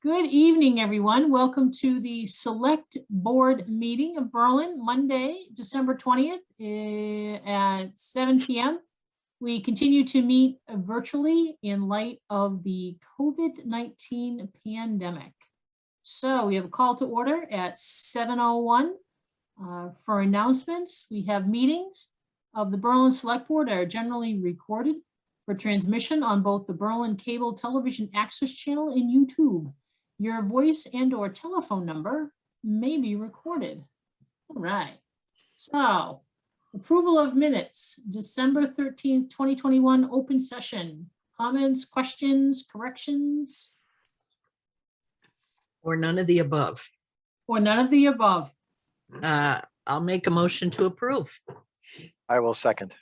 Good evening, everyone. Welcome to the Select Board meeting of Berlin, Monday, December 20th at 7 p.m. We continue to meet virtually in light of the COVID-19 pandemic. So we have a call to order at 7:01 for announcements. We have meetings of the Berlin Select Board are generally recorded for transmission on both the Berlin Cable Television Access Channel and YouTube. Your voice and/or telephone number may be recorded. All right. So, approval of minutes, December 13th, 2021, open session. Comments, questions, corrections? Or none of the above. Or none of the above. I'll make a motion to approve. I will second.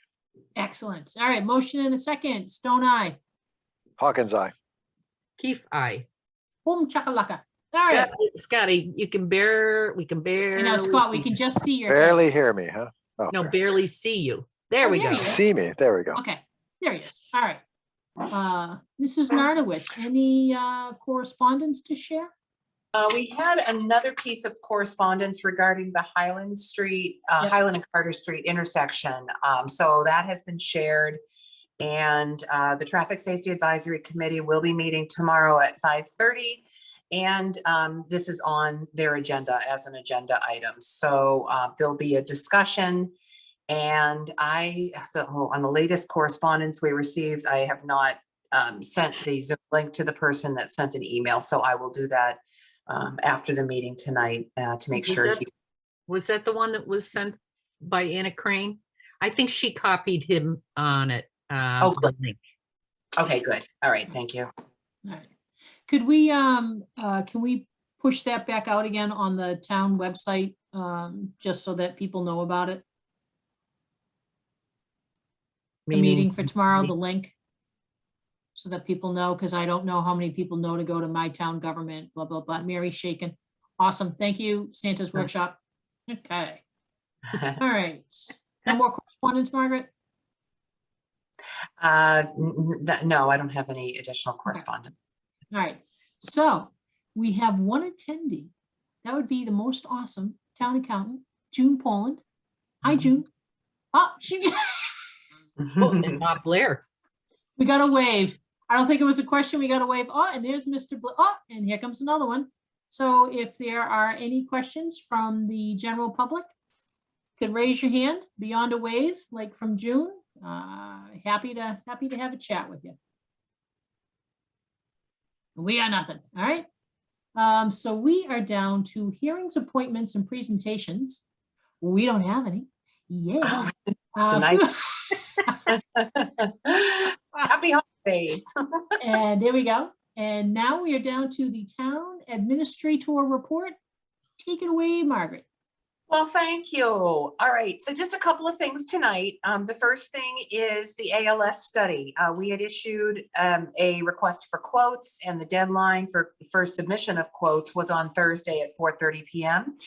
Excellent. All right, motion and a second. Stone eye. Hawkins, aye. Keith, aye. Boom chakalaka. All right. Scotty, we can barely. You know, Scott, we can just see your Barely hear me, huh? Oh, No, okay. barely see you. There Oh, we there go. you are. See me. There we go. Okay, there he is. All right. Mrs. Nardowitz, any correspondence to share? We had another piece of correspondence regarding the Highland Street, Yep. Highland and Carter Street intersection. So that has been shared. And the Traffic Safety Advisory Committee will be meeting tomorrow at 5:30. And this is on their agenda as an agenda item. So there'll be a discussion. And on the latest correspondence we received, I have not sent the Zoom link to the person that sent an email. So I will do that after the meeting tonight to make sure. Was that the one that was sent by Anna Crane? I think she copied him on it. Oh, good. The link. Okay, good. All right, thank you. All right. Could we, can we push that back out again on the town website, just so that people know about it? The meeting for tomorrow, the link, so that people know, because I don't know how many people know to go to My Town Government, blah, blah, blah. Mary's shaking. Awesome. Thank you, Santa's Workshop. Okay. All right. No more correspondence, Margaret? No, I don't have any additional correspondence. All right, so we have one attendee. That would be the most awesome town accountant, June Poland. Hi, June. Oh, Oh, and Bob Blair. we got a wave. I don't think it was a question. We got a wave. Oh, and there's Mr. Oh, and here comes another one. So if there are any questions from the general public, could raise your hand beyond a wave, like from June. Happy to have a chat with you. We got nothing. All right. So we are down to hearings, appointments, and presentations. We don't have any. Yeah. Happy holidays. And there we go. And now we are down to the town administrator report. Take it away, Margaret. Well, thank you. All right, so just a couple of things tonight. The first thing is the ALS study. We had issued a request for quotes, and the deadline for first submission of quotes was on Thursday at 4:30 p.m.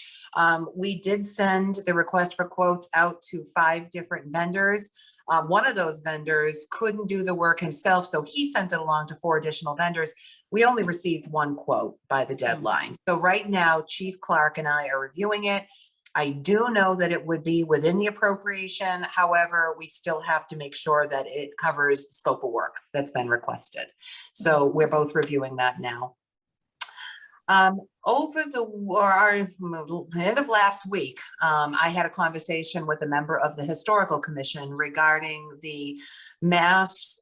We did send the request for quotes out to 5 different vendors. One of those vendors couldn't do the work himself, so he sent it along to 4 additional vendors. We only received 1 quote by the deadline. So right now, Chief Clark and I are reviewing it. I do know that it would be within the appropriation. However, we still have to make sure that it covers the scope of work that's been requested. So we're both reviewing that now. Over the end of last week, I had a conversation with a member of the Historical Commission regarding the Mass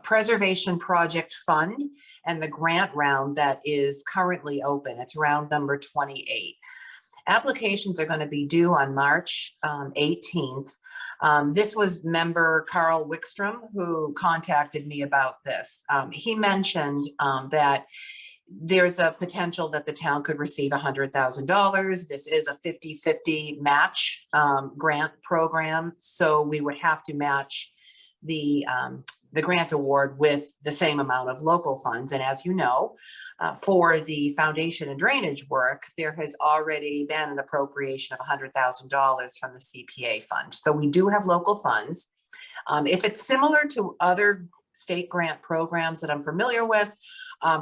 Preservation Project Fund and the grant round that is currently open. It's round number 28. Applications are going to be due on March 18th. This was member Carl Wickstrom who contacted me about this. He mentioned that there's a potential that the town could receive $100,000. This is a 50-50 match grant program. So we would have to match the grant award with the same amount of local funds. And as you know, for the foundation and drainage work, there has already been an appropriation of $100,000 from the CPA fund. So we do have local funds. If it's similar to other state grant programs that I'm familiar with,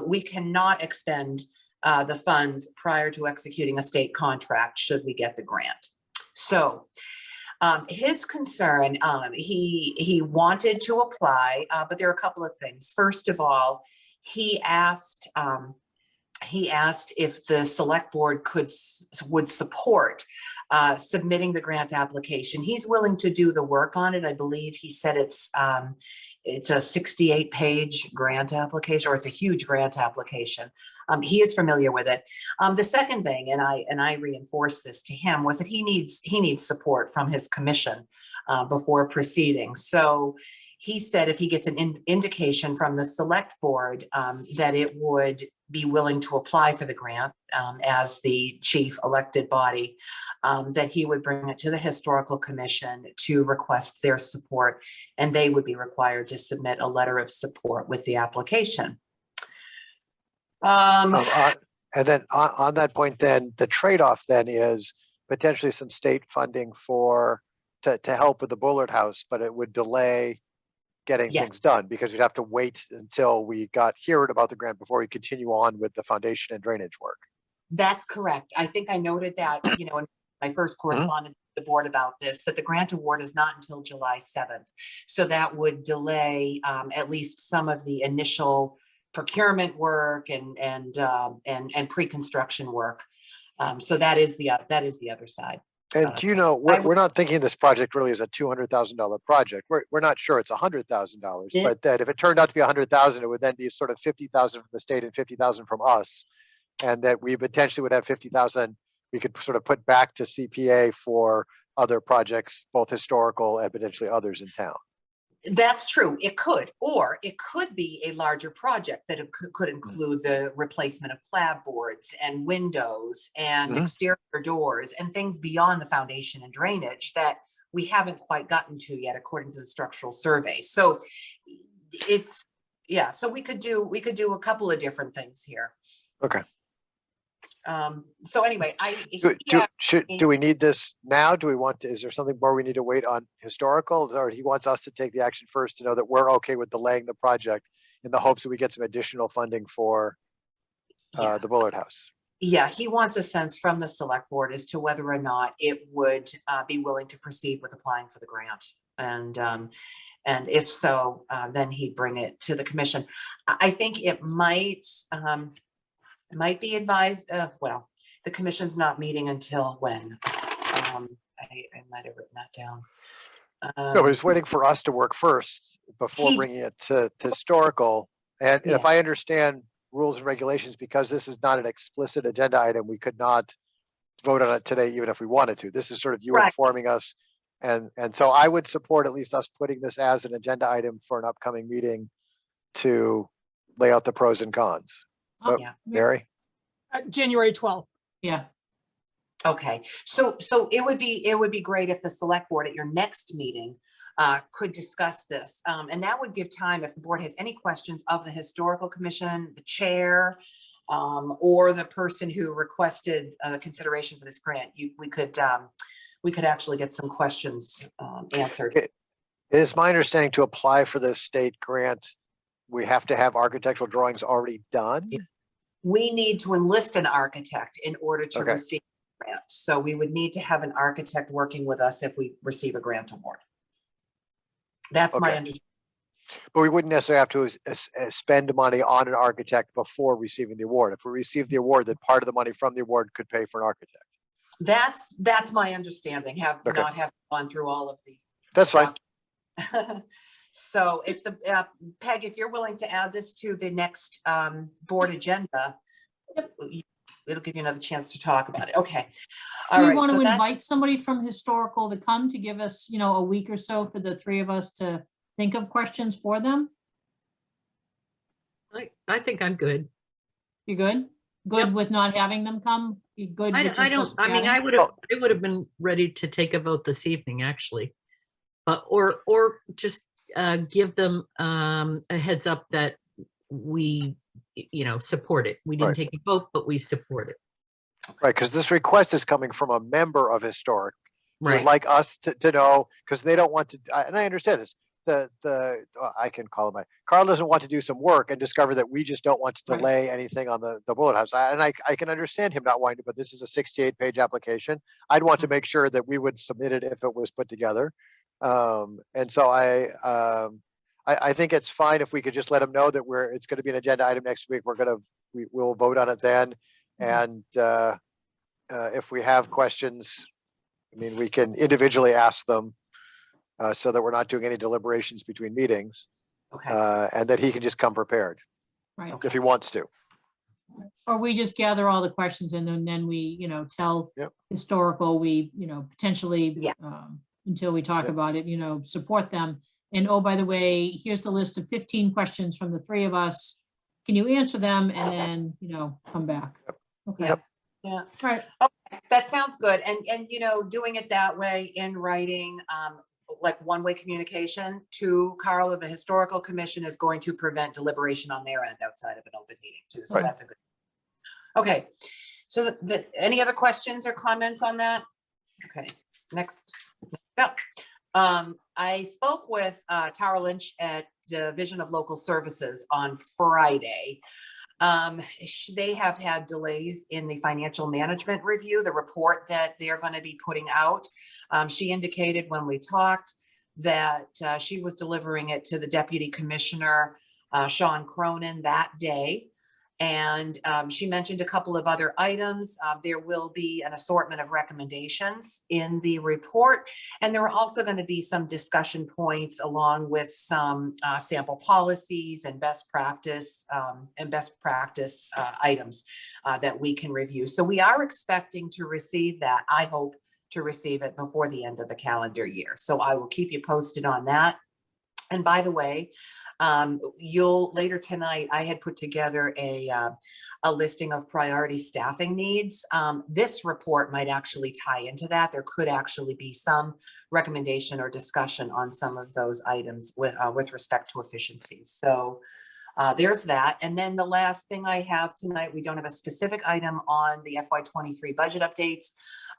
we cannot expend the funds prior to executing a state contract should we get the grant. So his concern, he wanted to apply, but there are a couple of things. First of all, he asked if the select board would support submitting the grant application. He's willing to do the work on it. I believe he said it's a 68-page grant application, or it's a huge grant application. He is familiar with it. The second thing, and I reinforced this to him, was that he needs support from his commission before proceeding. So he said if he gets an indication from the select board that it would be willing to apply for the grant as the chief elected body, that he would bring it to the historical commission to request their support, and they would be required to submit a letter of support with the application. And then on that point, then the trade-off then is potentially some state funding to help with the Bullard House, but it would delay getting Yes. things done because you'd have to wait until we heard about the grant before we continue on with the foundation and drainage work. That's correct. I think I noted that, in my first correspondence with the board about this, that the grant award is not until July 7th. So that would delay at least some of the initial procurement work and pre-construction work. So that is the other side. And we're not thinking this project really is a $200,000 project. We're not sure it's $100,000, Yeah. but that if it turned out to be $100,000, it would then be sort of $50,000 from the state and $50,000 from us. And that we potentially would have $50,000 we could sort of put back to CPA for other projects, both historical and potentially others in town. That's true. It could, or it could be a larger project that it could include the replacement of clapboards and windows and Mhm. exterior doors and things beyond the foundation and drainage that we haven't quite gotten to yet, according to the structural survey. So so we could do a couple of different things here. Okay. So anyway, Do we need this now? Is there something more we need to wait on historical? Or he wants us to take the action first to know that we're okay with delaying the project in the hopes that we get some additional funding for the Bullard House? Yeah, he wants a sense from the select board as to whether or not it would be willing to proceed with applying for the grant. And if so, then he'd bring it to the commission. I think it might be advised, well, the commission's not meeting until when? I might have written that down. No, but he's waiting for us to work first before He- bringing it to historical. And if Yeah. I understand rules and regulations, because this is not an explicit agenda item, we could not vote on it today, even if we wanted to. This is sort of you Right. informing us. And so I would support at least us putting this as an agenda item for an upcoming meeting to lay out the pros and cons. Oh, Yeah. Mary? January 12th. Yeah, Okay, so it would be great if the select board at your next meeting could discuss this. And that would give time if the board has any questions of the historical commission, the chair, or the person who requested consideration for this grant. We could actually get some questions answered. It is my understanding to apply for this state grant, we have to have architectural drawings already done. We need to enlist an architect in order to Okay. receive a grant. So we would need to have an architect working with us if we receive a grant award. That's my Okay. understanding. But we wouldn't necessarily have to spend money on an architect before receiving the award. If we receive the award, then part of the money from the award could pay for an architect. That's my understanding, Okay. not have gone through all of the. That's fine. So it's Peg, if you're willing to add this to the next board agenda, it'll give you another chance to talk about it. Okay. All do we right. want so to that- invite somebody from historical to come to give us, a week or so for the three of us to think of questions for them? I think I'm good. You good? Good with not having them come? You good? I with don't, just us I mean, chatting? I would have been ready to take a vote this evening, actually. But, or just give them a heads up that we, support it. We didn't Right. take a vote, but we support it. Right, because this request is coming from a member of historic. Who would Right. like us to know, because they don't want to, and I understand this, I can call him, Carl doesn't want to do some work and discover that we just don't want to Right. delay anything on the bullet house. And I can understand him not wanting to, but this is a 68-page application. I'd want to make sure that we would submit it if it was put together. And so I think it's fine if we could just let him know that it's going to be an agenda item next week. We'll vote on it then. And if we have questions, I mean, we can individually ask them so that we're not doing any deliberations between meetings, Okay, and that he can just come prepared Right. if he wants to. Or we just gather all the questions and then we, tell Yep. historical, we, potentially, Yeah. until we talk Yep. about it, support them. And oh, by the way, here's the list of 15 questions from the three of us. Can you answer them and then, come back? Okay. Yep. yeah. All right. That sounds good. And doing it that way in writing, like one-way communication to Carl or the Historical Commission is going to prevent deliberation on their end outside of an open meeting too. So Right. that's a good. Okay. So any other questions or comments on that? Okay, next. Yeah. I spoke with Tara Lynch at Division of Local Services on Friday. They have had delays in the financial management review, the report that they're going to be putting out. She indicated when we talked that she was delivering it to the Deputy Commissioner, Sean Cronin, that day. And she mentioned a couple of other items. There will be an assortment of recommendations in the report. And there are also going to be some discussion points along with some sample policies and best practice items that we can review. So we are expecting to receive that. I hope to receive it before the end of the calendar year. So I will keep you posted on that. And by the way, later tonight, I had put together a listing of priority staffing needs. This report might actually tie into that. There could actually be some recommendation or discussion on some of those items with respect to efficiencies. So there's that. And then the last thing I have tonight, we don't have a specific item on the FY23 budget updates,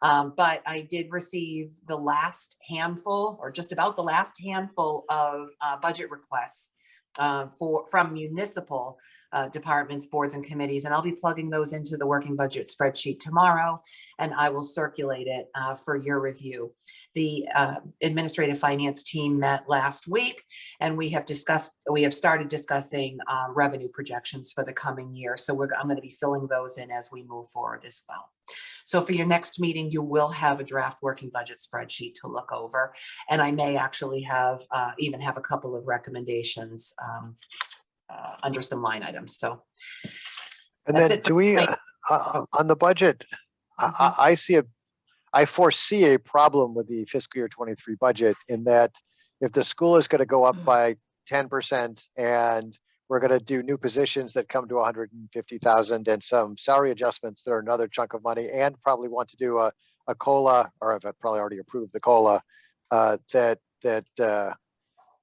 but I did receive the last handful, or just about the last handful of budget requests from municipal departments, boards, and committees. And I'll be plugging those into the working budget spreadsheet tomorrow, and I will circulate it for your review. The administrative finance team met last week, and we have started discussing revenue projections for the coming year. So I'm going to be filling those in as we move forward as well. So for your next meeting, you will have a draft working budget spreadsheet to look over. And I may actually even have a couple of recommendations under some line items. So. And that's then it for do we, tonight. on the budget, I foresee a problem with the fiscal year 23 budget in that if the school is going to go up by 10% and we're going to do new positions that come to 150,000 and some salary adjustments that are another chunk of money, and probably want to do a COLA, or I've probably already approved the COLA, that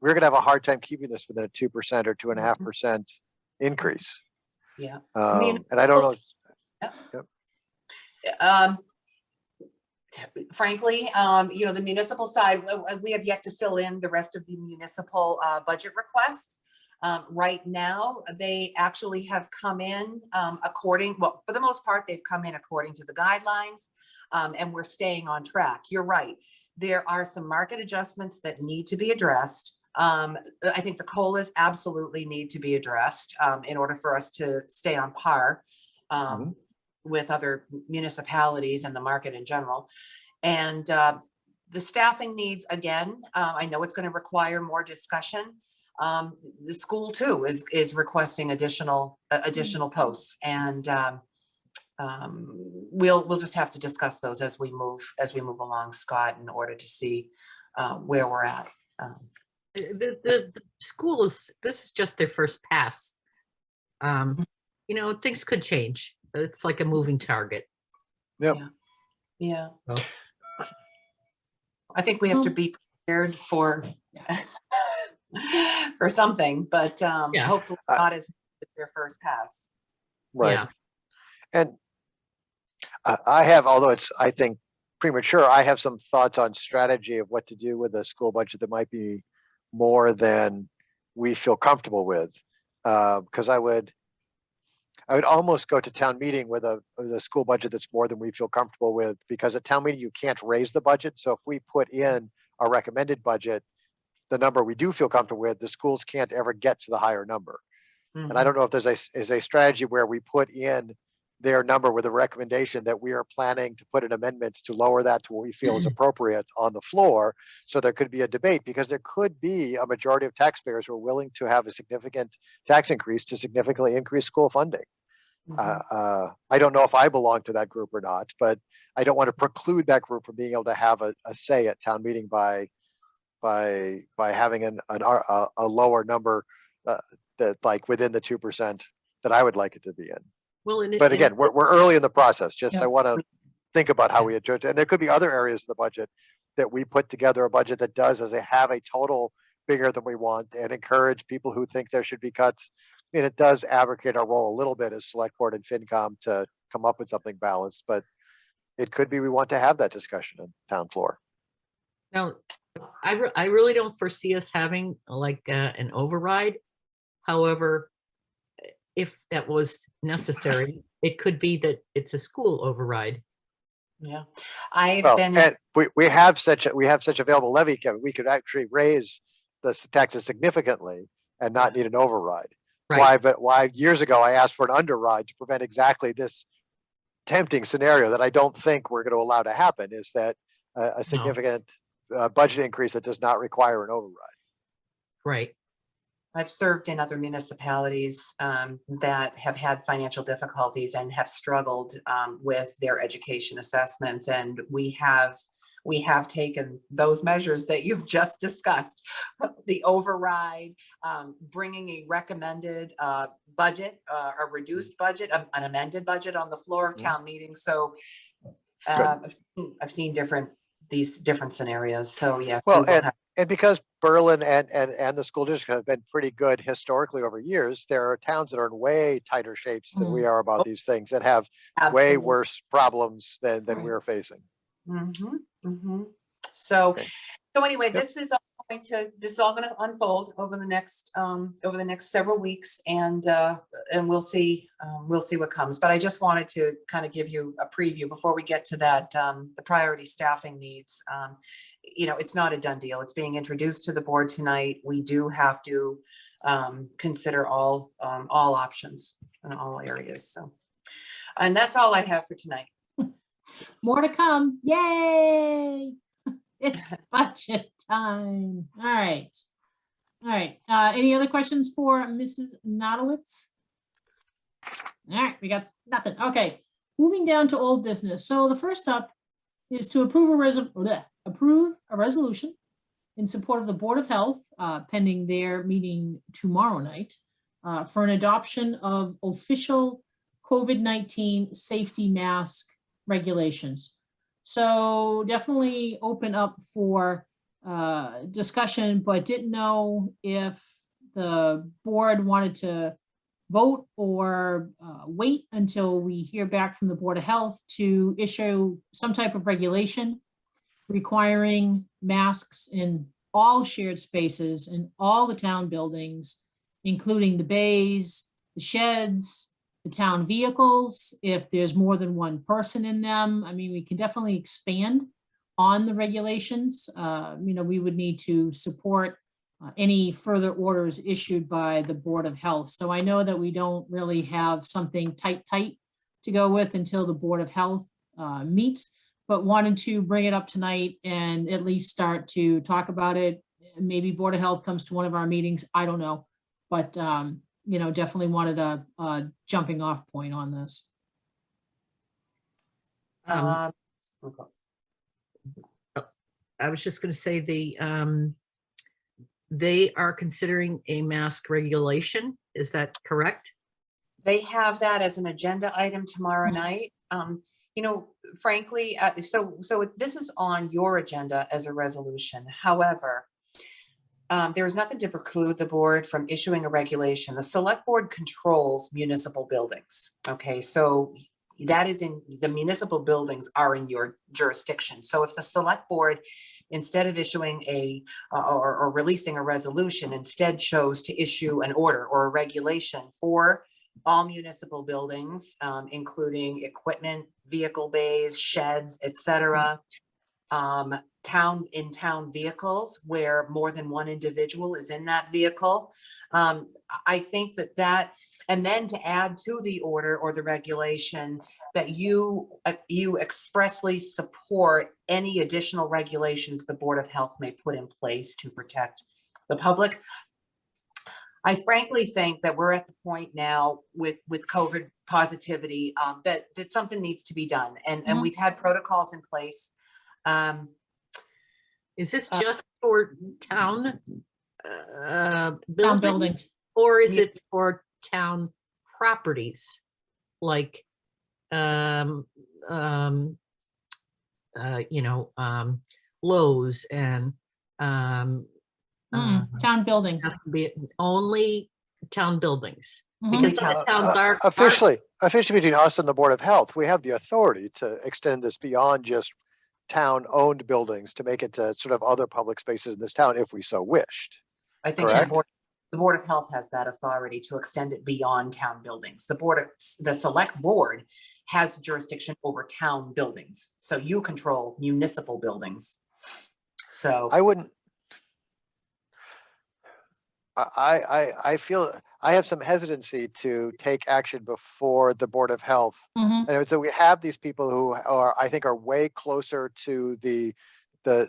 we're going to have a hard time keeping this within a 2% or 2.5% increase. Yeah. And I don't know. Frankly, the municipal side, we have yet to fill in the rest of the municipal budget requests. Right now, they actually have come in for the most part, they've come in according to the guidelines, and we're staying on track. You're right. There are some market adjustments that need to be addressed. I think the COLAs absolutely need to be addressed in order for us to stay on par with other municipalities and the market in general. And the staffing needs, again, I know it's going to require more discussion. The school too is requesting additional posts, and we'll just have to discuss those as we move along, Scott, in order to see where we're at. The schools, this is just their first pass. Things could change. It's like a moving target. Yep. Yeah. So. I think we have to be prepared for something, but hopefully not as their first pass. Right. Yeah. And I have, although it's, I think, premature, I have some thoughts on strategy of what to do with a school budget that might be more than we feel comfortable with. Because I would almost go to town meeting with a school budget that's more than we feel comfortable with, because at town meeting, you can't raise the budget. So if we put in our recommended budget, the number we do feel comfortable with, the schools can't ever get to the higher number. And I don't know if there's a strategy where we put in their number with a recommendation that we are planning to put in amendments to lower that to what we feel is appropriate on the floor. So there could be a debate, because there could be a majority of taxpayers who are willing to have a significant tax increase to significantly increase school funding. I don't know if I belong to that group or not, but I don't want to preclude that group from being able to have a say at town meeting by having a lower number that like within the 2% that I would like it to be in. Well, But again, we're early in the process. Just Yeah. I want to think about how we adjust, and there could be other areas of the budget that we put together a budget that does as they have a total bigger than we want, and encourage people who think there should be cuts. I mean, it does abrogate our role a little bit as select board and FinCom to come up with something balanced, but it could be we want to have that discussion on town floor. now, I really don't foresee us having like an override. However, if that was necessary, it could be that it's a school override. Yeah, I've Well, been, and we have such available levy, Kevin. We could actually raise the taxes significantly and not need an override. Right. Why years ago I asked for an underride to prevent exactly this tempting scenario that I don't think we're going to allow to happen, is that a significant budget increase that does not require an override. Right. I've served in other municipalities that have had financial difficulties and have struggled with their education assessments. And we have taken those measures that you've just discussed, the override, bringing a recommended budget, a reduced budget, an amended budget on the floor of town meeting. So I've seen these different scenarios. So yes. Well, and because Berlin and the school district have been pretty good historically over years, there are towns that are in way tighter shapes than we are about these things, that have way worse problems than we're facing. So anyway, this is all going to unfold over the next several weeks, and we'll see what comes. But I just wanted to kind of give you a preview before we get to that, the priority staffing needs. It's not a done deal. It's being introduced to the board tonight. We do have to consider all options in all areas. So, and that's all I have for tonight. More to come. Yay! It's budget time. All right. Any other questions for Mrs. Nodowitz? All right, we got nothing. Okay, moving down to old business. So the first up is to approve a resolution in support of the Board of Health, pending their meeting tomorrow night, for an adoption of official COVID-19 safety mask regulations. So definitely open up for discussion, but didn't know if the board wanted to vote or wait until we hear back from the Board of Health to issue some type of regulation requiring masks in all shared spaces in all the town buildings, including the bays, the sheds, the town vehicles, if there's more than one person in them. I mean, we can definitely expand on the regulations. We would need to support any further orders issued by the Board of Health. So I know that we don't really have something tight to go with until the Board of Health meets, but wanted to bring it up tonight and at least start to talk about it. Maybe Board of Health comes to one of our meetings, I don't know, but definitely wanted a jumping off point on this. I was just going to say they are considering a mask regulation. Is that correct? They have that as an agenda item tomorrow night. Frankly, so this is on your agenda as a resolution. However, there is nothing to preclude the board from issuing a regulation. The select board controls municipal buildings. Okay, so that is in the municipal buildings are in your jurisdiction. So if the select board, instead of issuing or releasing a resolution, instead chose to issue an order or a regulation for all municipal buildings, including equipment, vehicle bays, sheds, etc., town vehicles where more than one individual is in that vehicle. I think that, and then to add to the order or the regulation that you expressly support any additional regulations the Board of Health may put in place to protect the public. I frankly think that we're at the point now with COVID positivity that something needs to be done, and we've had protocols in place. Is this just for town buildings. or is it for town properties like Lowe's and Town buildings. only town buildings? Mhm. Because some towns are Officially between us and the Board of Health, we have the authority to extend this beyond just town-owned buildings to make it to sort of other public spaces in this town if we so wished. I think Correct. the Board of Health has that authority to extend it beyond town buildings. The select board has jurisdiction over town buildings. So you control municipal buildings. So I feel I have some hesitancy to take action before the Board of Health. Mhm. And so we have these people who I think are way closer to the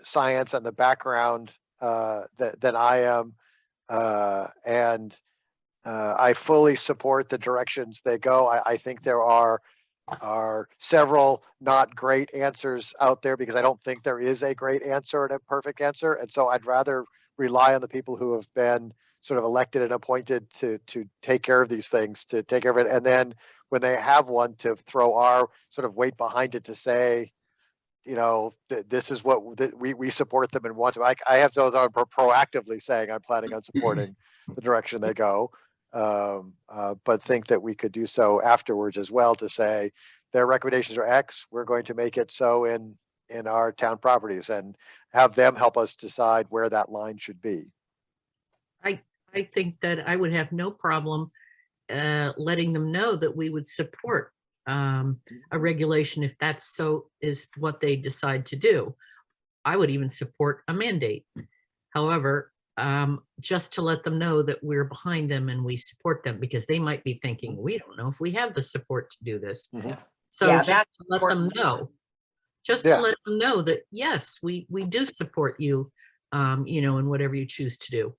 science and the background than I am. And I fully support the directions they go. I think there are several not great answers out there because I don't think there is a great answer and a perfect answer. And so I'd rather rely on the people who have been sort of elected and appointed to take care of these things, to take care of it. And then when they have one, to throw our sort of weight behind it to say, this is what we support them and want to. I have those on proactively saying I'm planning on supporting the direction they go, but think that we could do so afterwards as well to say their recommendations are X. We're going to make it so in our town properties and have them help us decide where that line should be. I think that I would have no problem letting them know that we would support a regulation if that's is what they decide to do. I would even support a mandate. However, just to let them know that we're behind them and we support them, because they might be thinking, we don't know if we have the support to do this. Mhm. So Yeah, just that's to let them important. know, Yeah. to let them know that, yes, we do support you, in whatever you choose to do.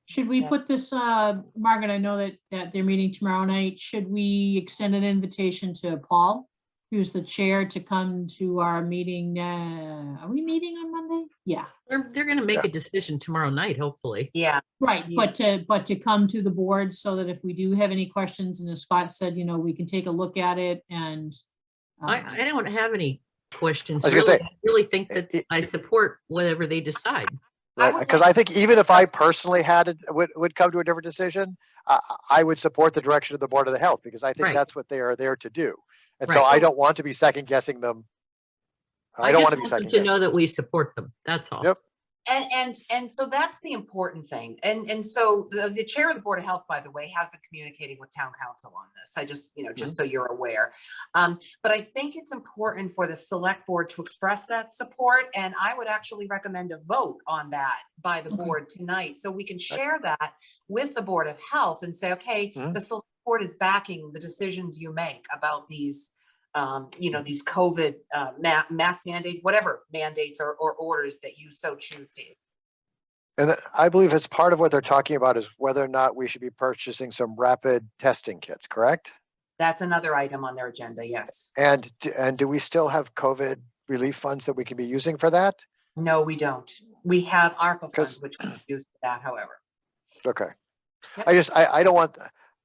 Should we Yeah. put this, Margaret, I know that they're meeting tomorrow night. Should we extend an invitation to Paul, who's the chair, to come to our meeting? Are we meeting on Monday? Yeah, They're going to make a decision tomorrow night, hopefully. yeah, right. Yeah. But to come to the board so that if we do have any questions, and as Scott said, we can take a look at it and. I don't have any questions. I was gonna say, I really think that I support whatever they decide. I would Because like- I think even if I personally would come to a different decision, I would support the direction of the Board of the Health because I think Right. that's what they are there to do. And so Right. I don't want to be second guessing them. I I don't just want to be want second them to guessing. know that we support them. That's all. Yep. And so that's the important thing. And so the chair of the Board of Health, by the way, has been communicating with town council on this. I just, just so you're aware. But I think it's important for the select board to express that support. And I would actually recommend a vote on that by the Okay. board tonight. So we can share that with the Board of Health and say, okay, Mhm. the select board is backing the decisions you make about these these COVID mask mandates, whatever mandates or orders that you so choose to. And I believe it's part of what they're talking about is whether or not we should be purchasing some rapid testing kits, correct? That's another item on their agenda, yes. And do we still have COVID relief funds that we can be using for that? No, we don't. We have ARPA 'Cause- funds, which we use for that, however. Okay. Yep. I don't want,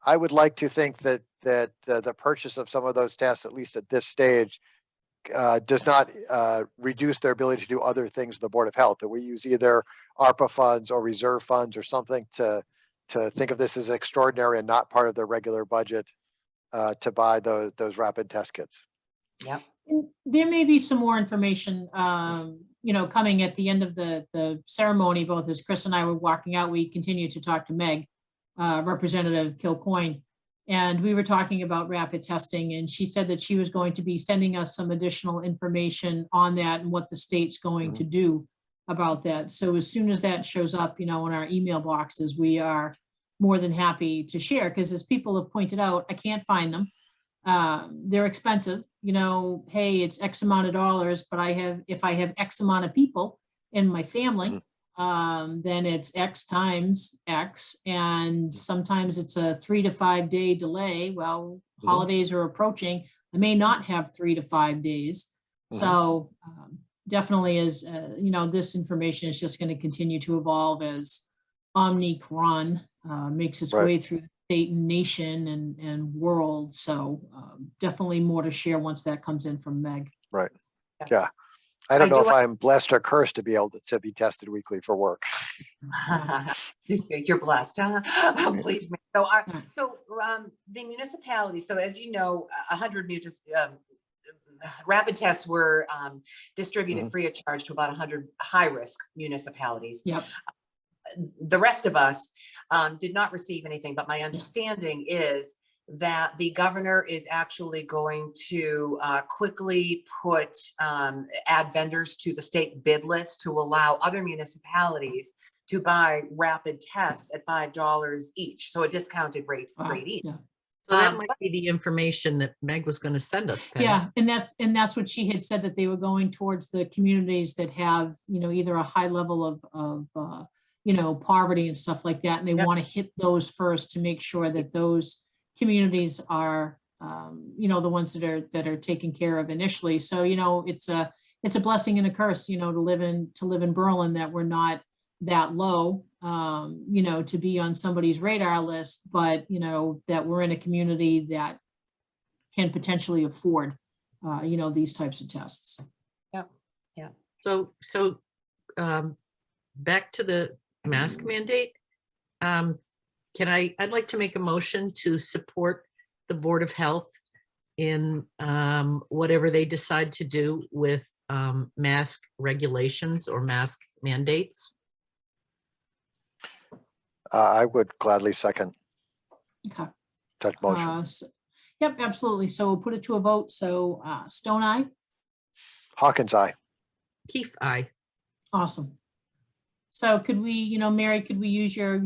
I would like to think that the purchase of some of those tests, at least at this stage, does not reduce their ability to do other things in the Board of Health, that we use either ARPA funds or reserve funds or something to think of this as extraordinary and not part of the regular budget to buy those rapid test kits. Yep. And there may be some more information, coming at the end of the ceremony, both as Chris and I were walking out, we continued to talk to Meg, Representative Kilcoyne, and we were talking about rapid testing, and she said that she was going to be sending us some additional information on that and what the state's going to do about that. So as soon as that shows up, in our email boxes, we are more than happy to share, because as people have pointed out, I can't find them. They're expensive, hey, it's X amount of dollars, but if I have X amount of people in my family, then it's X times X, and sometimes it's a 3 to 5 day delay. Well, holidays are approaching. I may not have 3 to 5 days. So definitely this information is just going to continue to evolve as Omicron makes its way through the state and nation and world. So definitely more to share once that comes in from Meg. Right. Yes. Yeah. I don't know if want- I'm blessed or cursed to be able to be tested weekly for work. You're blessed, huh? Believe me. So, the municipalities, so as you know, 100 rapid tests were distributed free of charge to about 100 high-risk municipalities. Yep. The rest of us did not receive anything, but my understanding is that the governor is actually going to quickly add vendors to the state bid list to allow other municipalities to buy rapid tests at $5 each. So a discounted rate each. Yeah. So that might be the information that Meg was going to send us, Penny. Yeah, and that's what she had said, that they were going towards the communities that have, either a high level of poverty and stuff like that. And they want to hit those first to make sure that those communities are, the ones that are taken care of initially. So, it's a blessing and a curse, to live in Berlin, that we're not that low, to be on somebody's radar list, but, that we're in a community that can potentially afford, these types of tests. Yep. Yeah. So back to the mask mandate. I'd like to make a motion to support the Board of Health in whatever they decide to do with mask regulations or mask mandates. I would gladly second Okay. that motion. Yep, absolutely. So we'll put it to a vote. So Stone eye. Hawkins, aye. Keith, aye. Awesome. So could we, Mary, could we use your,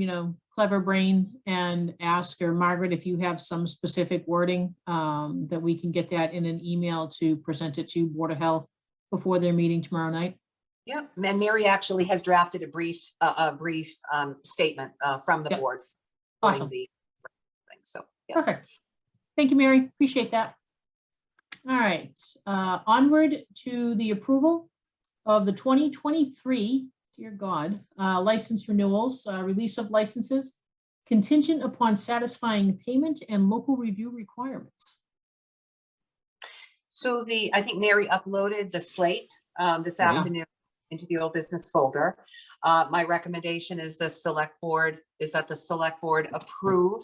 clever brain and ask, or Margaret, if you have some specific wording that we can get that in an email to present it to Board of Health before their meeting tomorrow night? Yeah, and Mary actually has drafted a brief statement from the board. Awesome. So, Perfect. Thank you, Mary. Appreciate that. All right, onward to the approval of the 2023, dear God, license renewals, release of licenses contingent upon satisfying payment and local review requirements. So I think Mary uploaded the slate this afternoon into the old business folder. My recommendation is the select board approve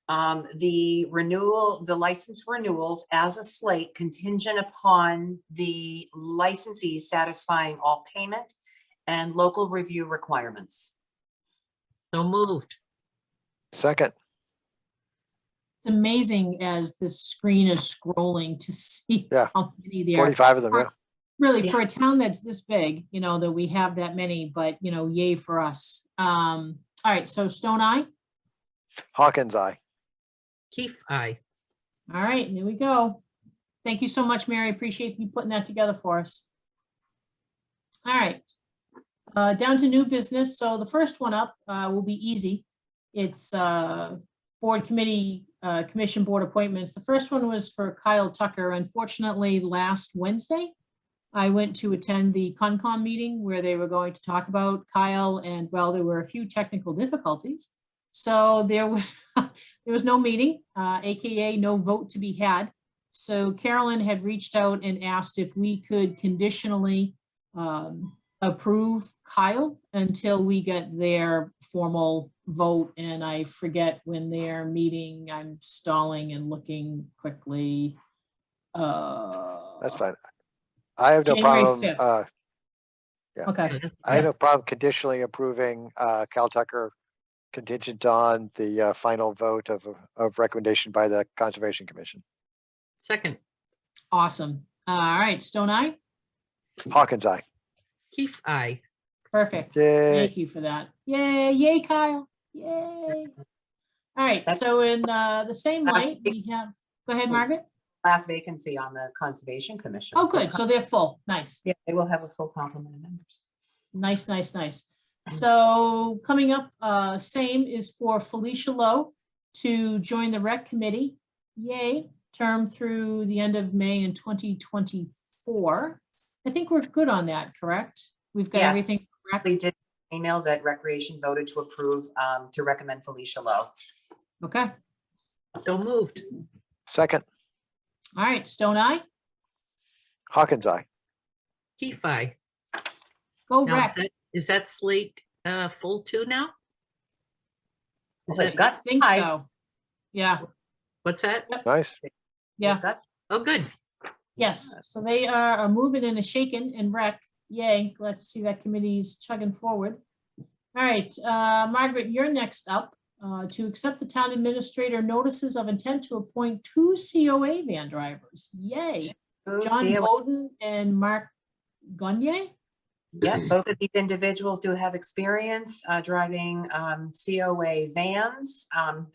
the license renewals as a slate contingent upon the licensees satisfying all payment and local review requirements. So moved. Second. It's amazing as the screen is scrolling to see how many there are. 45 of them, yeah. Really, for a town that's this big, that we have that many, but, yay for us. All right, so Stone eye. Hawkins, aye. Keith, aye. All right, there we go. Thank you so much, Mary. Appreciate you putting that together for us. All right, down to new business. So the first one up will be easy. It's board committee, commission board appointments. The first one was for Kyle Tucker. Unfortunately, last Wednesday, I went to attend the Concom meeting where they were going to talk about Kyle, and well, there were a few technical difficulties. So there was no meeting, AKA no vote to be had. So Carolyn had reached out and asked if we could conditionally approve Kyle until we get their formal vote and I forget when they're meeting. I'm stalling and looking quickly. That's fine. I have no January problem. 5th. Yeah. Okay, I have no problem conditionally approving Cal Tucker contingent on the final vote of recommendation by the Conservation Commission. Second, awesome. All right, Stone Eye. Hawkins, aye. Keith, aye. Perfect. Yay. Thank you for that. Yay, yay, Kyle. Yay. All right, That's- so in the same That's light, big. we have, go ahead, Margaret. Last vacancy on the Conservation Commission. Oh, good. So they're full. Nice. Yeah, they will have a full complement of members. Nice, nice, nice. So coming up, same is for Felicia Lowe to join the rec committee. Yay, term through the end of May in 2024. I think we're good on that, correct? We've got Yes. everything. correct? They did email that Recreation voted to approve to recommend Felicia Lowe. Okay. So moved. Second, All right, Stone Eye, Hawkins, aye. Keith, aye. go Now, rec. is that slate full too now? Is Well, they've that, got I think five. so. Yeah, what's that? Nice. yeah. They've got- Oh, good. Yes, so they are moving and a shaking and rec. Yay, glad to see that committee's chugging forward. All right, Margaret, you're next up to accept the town administrator notices of intent to appoint 2 COA van drivers. Yay. Ooh, John COA. Bowden and Mark Gunye. Yeah, both of these individuals do have experience driving COA vans.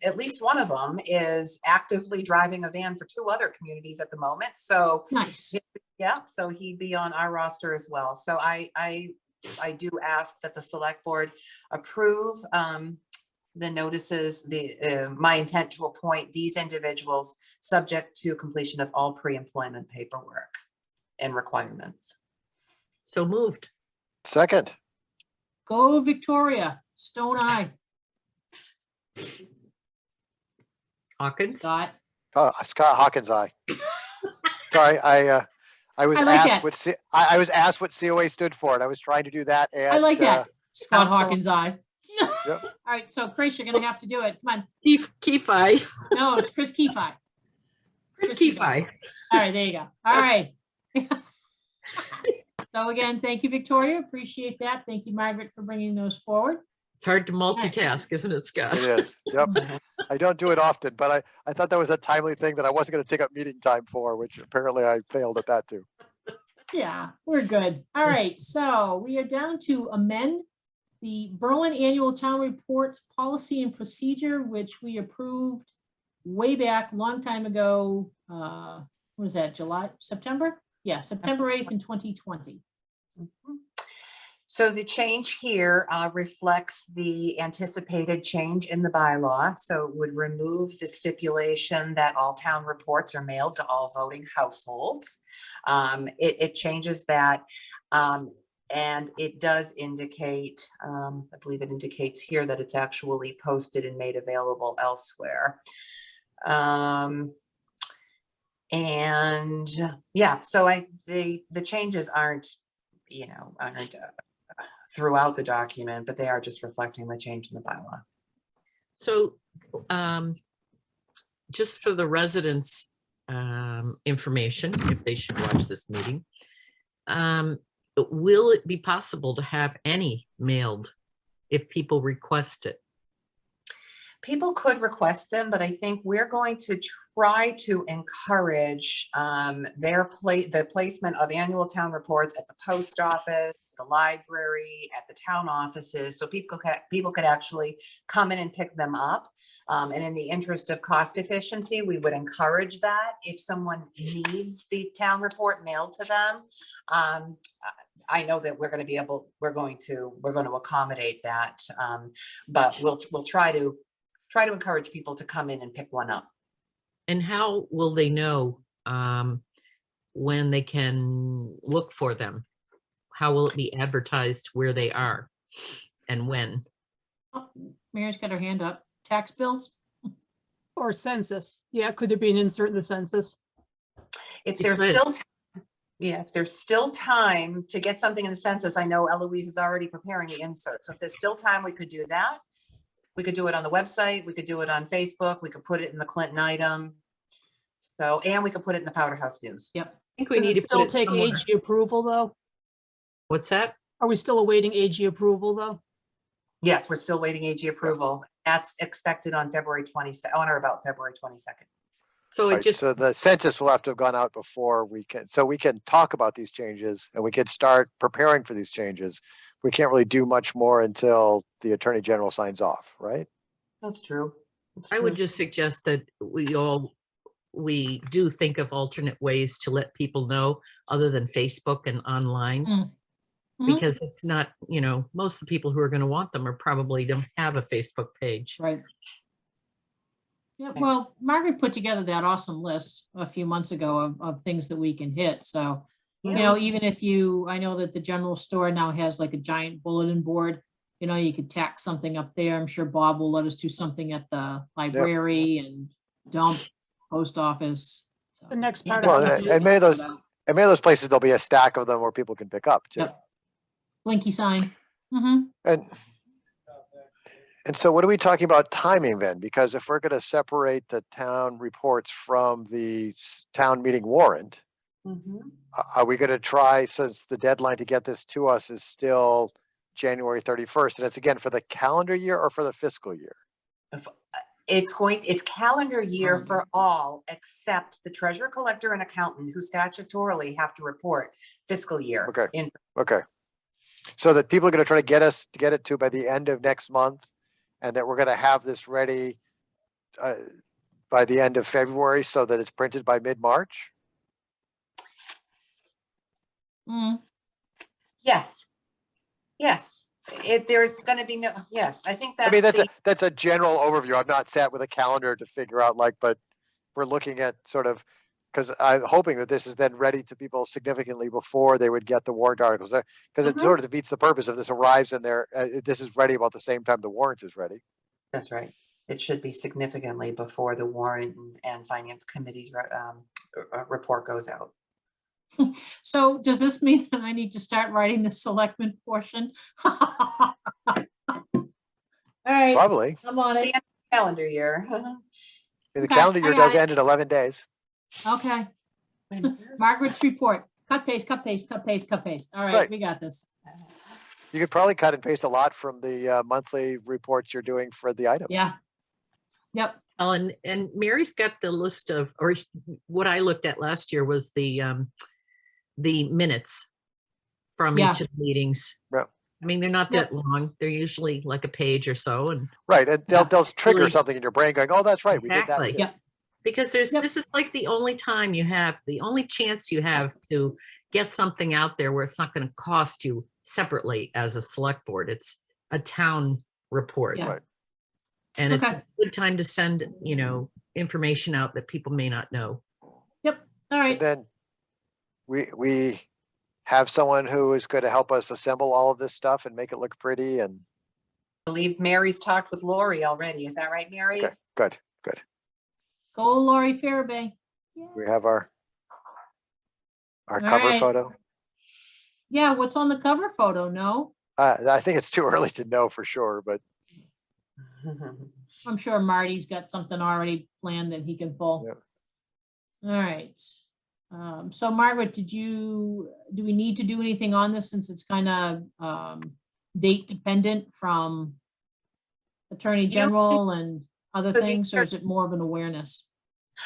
At least one of them is actively driving a van for 2 other communities at the moment. So Nice. yeah, so he'd be on our roster as well. So I do ask that the select board approve the notices, my intent to appoint these individuals subject to completion of all pre-employment paperwork and requirements. So moved. Second, Go Victoria. Stone Eye. Hawkins, Scott. Scott Hawkins, aye. Sorry, I was I like asked that. what I was asked what COA stood for, and I was trying to do that. And I like that. Scott Council. Hawkins Eye. Yep. All right, so Chris, you're gonna have to do it. Come on. Keith, aye. No, it's Chris Keefe. Chris, Keith, aye. All right, there you go. All right. So again, thank you, Victoria. Appreciate that. Thank you, Margaret, for bringing those forward. It's hard to multitask, isn't it, Scott? It is. Yep. I don't do it often, but I thought that was a timely thing that I wasn't going to take up meeting time for, which apparently I failed at that too. Yeah, we're good. All right, so we are down to amend the Berlin Annual Town Reports Policy and Procedure, which we approved way back, long time ago. What was that, September? Yeah, September 8th in 2020. So the change here reflects the anticipated change in the bylaw. So it would remove the stipulation that all town reports are mailed to all voting households. It changes that. And it does indicate, I believe it indicates here that it's actually posted and made available elsewhere. And yeah, so the changes aren't throughout the document, but they are just reflecting the change in the bylaw. So just for the residents' information, if they should watch this meeting, will it be possible to have any mailed if people request it? People could request them, but I think we're going to try to encourage the placement of annual town reports at the post office, the library, at the town offices, so people could actually come in and pick them up. And in the interest of cost efficiency, we would encourage that if someone needs the town report mailed to them. I know that we're going to accommodate that, but we'll try to encourage people to come in and pick one up. And how will they know when they can look for them? How will it be advertised where they are and when? Oh, Mary's got her hand up. Tax bills? Or census. Yeah, could there be an insert in the census? If there's could. still, if there's still time to get something in the census, I know Eloise is already preparing the insert. So if there's still time, we could do that. We could do it on the website. We could do it on Facebook. We could put it in the Clinton item. So, and we could put it in the Powder House News. Yep. I think we Does need it to put still it take somewhere. AG approval, though? What's that? Are we still awaiting AG approval, though? Yes, we're still waiting AG approval. That's expected on February 22nd, on or about February 22nd. So it Right, just, so the census will have to have gone out before we can, so we can talk about these changes and we can start preparing for these changes. We can't really do much more until the Attorney General signs off, right? That's true. That's I would true. just suggest that we do think of alternate ways to let people know other than Facebook and online. Mhm. Because it's not, most of the people who are going to want them are probably don't have a Facebook page. Right. Yeah, Okay. well, Margaret put together that awesome list a few months ago of things that we can hit. So, Yeah. even if I know that the general store now has like a giant bulletin board, you could tack something up there. I'm sure Bob will let us do something at the library and dump, post office. So, The next Yeah. part Well, of and it, many of those places, there'll be a stack of them where people can pick up too. Yep. Blinky sign. Mm-hmm. And so what are we talking about timing then? Because if we're gonna separate the town reports from the town meeting warrant, Mhm. are we gonna try, since the deadline to get this to us is still January 31st, and it's again for the calendar year or for the fiscal year? It's calendar year Calendar. for all except the treasurer, collector, and accountant who statutorily have to report fiscal year. Okay. In Okay. So that people are gonna try to get it to by the end of next month, and that we're gonna have this ready by the end of February so that it's printed by mid-March? Mm. Yes. Yes. There's going to be no, yes, I think I mean, that's that's a general overview. I've not sat with a calendar to figure out but we're looking at sort of, because I'm hoping that this is then ready to people significantly before they would get the warrant articles there, because it Mhm. sort of defeats the purpose if this arrives in there, this is ready about the same time the warrant is ready. That's right. It should be significantly before the warrant and finance committee's report goes out. So does this mean that I need to start writing the selectmen portion? All right, Probably. I'm on it. Calendar year. I mean, the Okay, calendar I year got does it. end in 11 days. Okay, Margaret's report. Cut, paste, cut, paste, cut, paste, cut, paste. All right, Right. we got this. You could probably cut and paste a lot from the monthly reports you're doing for the item. Yeah. Yep. And Mary's got the list of, or what I looked at last year was the minutes from Yeah. each of the meetings. Yeah. I mean, they're not Yep. that long. They're usually like a page or so. And Right, and Yeah. they'll trigger Really- something in your brain going, oh, that's right, we did that Exactly. too. Yep. because Yep. this is like the only time you have, the only chance you have to get something out there where it's not going to cost you separately as a select board. It's a town report. Yeah. Right. And it's Okay. a good time to send, information out that people may not know. Yep. All And right. then we have someone who is going to help us assemble all of this stuff and make it look pretty and I believe Mary's talked with Lori already. Is that right, Mary? okay, good. Go Lori Farabee. We have our All cover right. photo. Yeah, what's on the cover photo? No, I think it's too early to know for sure, but I'm sure Marty's got something already planned that he can pull. Yeah. All right. So Margaret, do we need to do anything on this since it's kind of date dependent from Attorney General and other So the- things, or is it more of an awareness?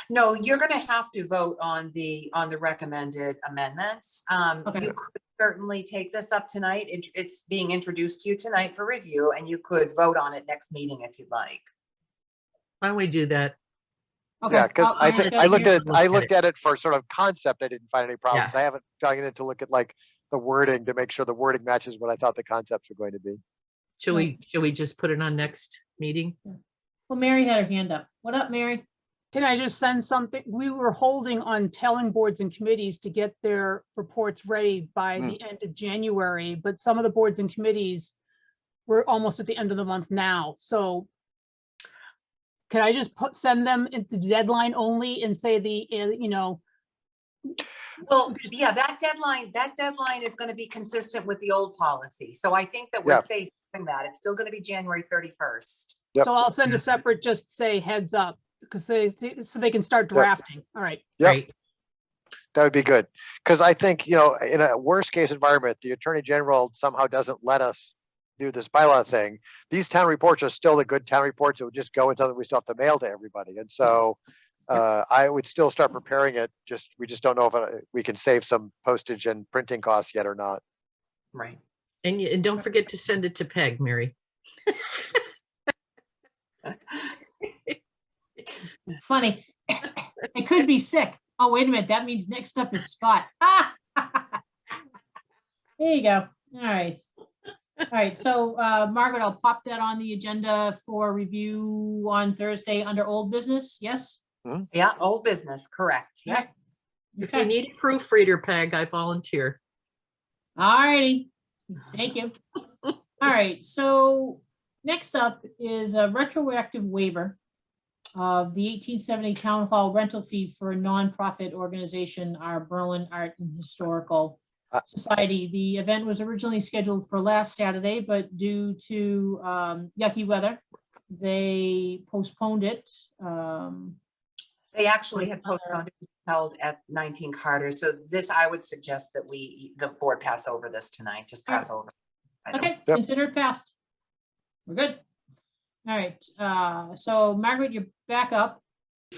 No, you're going to have to vote on the recommended amendments. Okay. You could certainly take this up tonight. It's being introduced to you tonight for review, and you could vote on it next meeting if you'd like. Why don't we do that? Okay. yeah, because I'll I think understand I looked here. at it, I looked at it for sort of concept. I didn't find any problems. Yeah. I haven't dug in to look at like the wording to make sure the wording matches what I thought the concepts were going to be. Should we just put it on next meeting? Well, Mary had her hand up. What up, Mary? Can I just send something? We were holding on telling boards and committees to get their reports ready by the end of January, but some of the boards and committees were almost at the end of the month now. So can I just send them at the deadline only and say Well, yeah, that deadline is going to be consistent with the old policy. So I think that we're Yeah. safe in that. It's still going to be January 31st. Yep. So I'll send a separate, just say heads up, because so they can start drafting. All right. Yep. Right. That would be good. Because I think, in a worst case environment, the Attorney General somehow doesn't let us do this bylaw thing. These town reports are still the good town reports. It would just go into something we still have to mail to everybody. And so I would still start preparing it. We just don't know if we can save some postage and printing costs yet or not. Right. And don't forget to send it to Peg, Mary. Funny. I could be sick. Oh, wait a minute. That means next up is Scott. There you go. All right. All right. So, Margaret, I'll pop that on the agenda for review on Thursday under old business. Yes? Yeah, old business, correct. Yeah. If you need a proofreader, Peg, I volunteer. All righty. Thank you. All right. So next up is a retroactive waiver of the 1870 Town Hall rental fee for a nonprofit organization, our Berlin Art and Historical Society. The event was originally scheduled for last Saturday, but due to yucky weather, they postponed it. They actually had postponed it, held at 19 Carter. So this, I would suggest that the board pass over this tonight, just pass over. Okay, consider it passed. We're good. All right, so Margaret, you're back up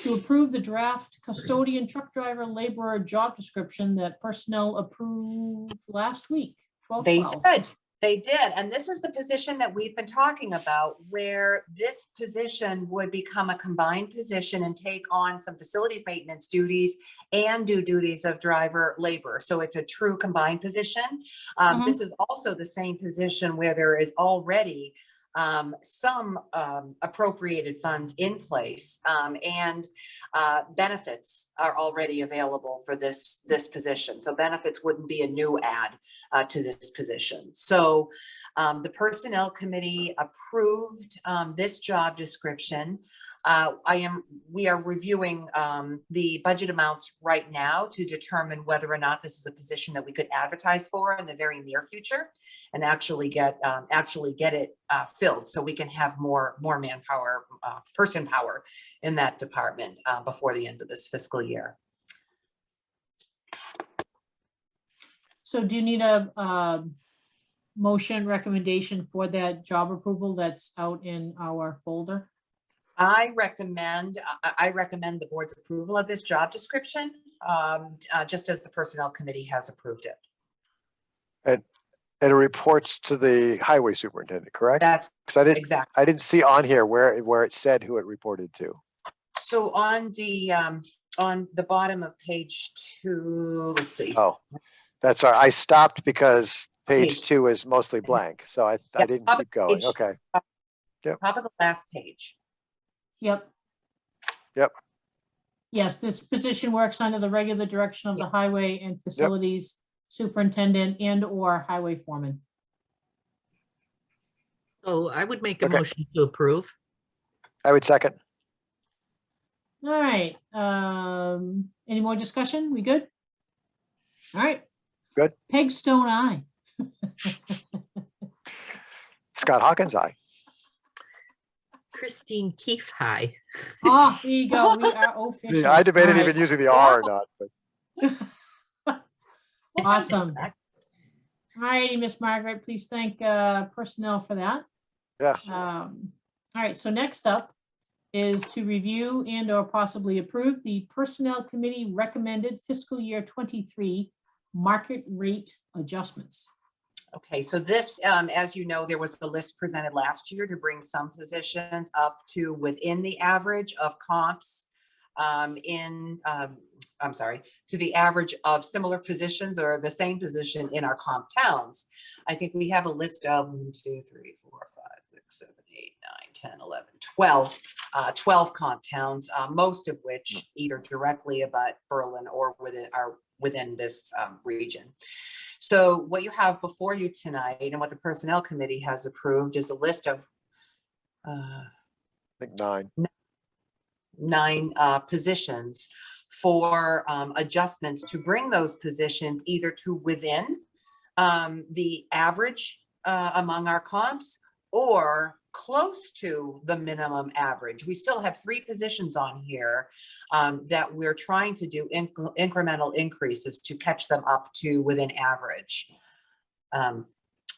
to approve the draft custodian, truck driver, laborer job description that personnel approved last week. They did. And this is the position that we've been talking about, where this position would become a combined position and take on some facilities maintenance duties and do duties of driver labor. So it's a true combined position. This is also the same position where there is already some appropriated funds in place, and benefits are already available for this position. So benefits wouldn't be a new add to this position. So the Personnel Committee approved this job description. We are reviewing the budget amounts right now to determine whether or not this is a position that we could advertise for in the very near future and actually get it filled, so we can have more manpower, person power in that department before the end of this fiscal year. So do you need a motion recommendation for that job approval that's out in our folder? I recommend the board's approval of this job description, just as the Personnel Committee has approved it. And it reports to the highway superintendent, correct? That's Because I didn't see on here where it said who it reported to. So on the bottom of page 2, let's see. Oh, that's all right. I stopped because page 2 is mostly blank, so I didn't keep going. Okay. Top of the last page. Yep. Yes, this position works under the regular direction of the highway and facilities superintendent and or highway foreman. So I would make a motion to approve. I would second. All right. Any more discussion? We good? All right. Good. Peg Stone, aye. Scott Hawkins, aye. Christine Keefe, hi. Oh, there you go. We are official. Yeah, I debated All right. even using the R or not, but Awesome. All righty, Miss Margaret, please thank personnel for that. yeah. All right, so next up is to review and or possibly approve the Personnel Committee recommended fiscal year 23 market rate adjustments. Okay, so this, as you know, there was a list presented last year to bring some positions up to within the average of comps to the average of similar positions or the same position in our comp towns. I think we have a list of 1, 2, 3, 4, 5, 6, 7, 8, 9, 10, 11, 12 comp towns, most of which either directly abut Berlin or within this region. So what you have before you tonight and what the Personnel Committee has approved is a list of I think 9 positions for adjustments to bring those positions either to within the average among our comps or close to the minimum average. We still have 3 positions on here that we're trying to do incremental increases to catch them up to within average.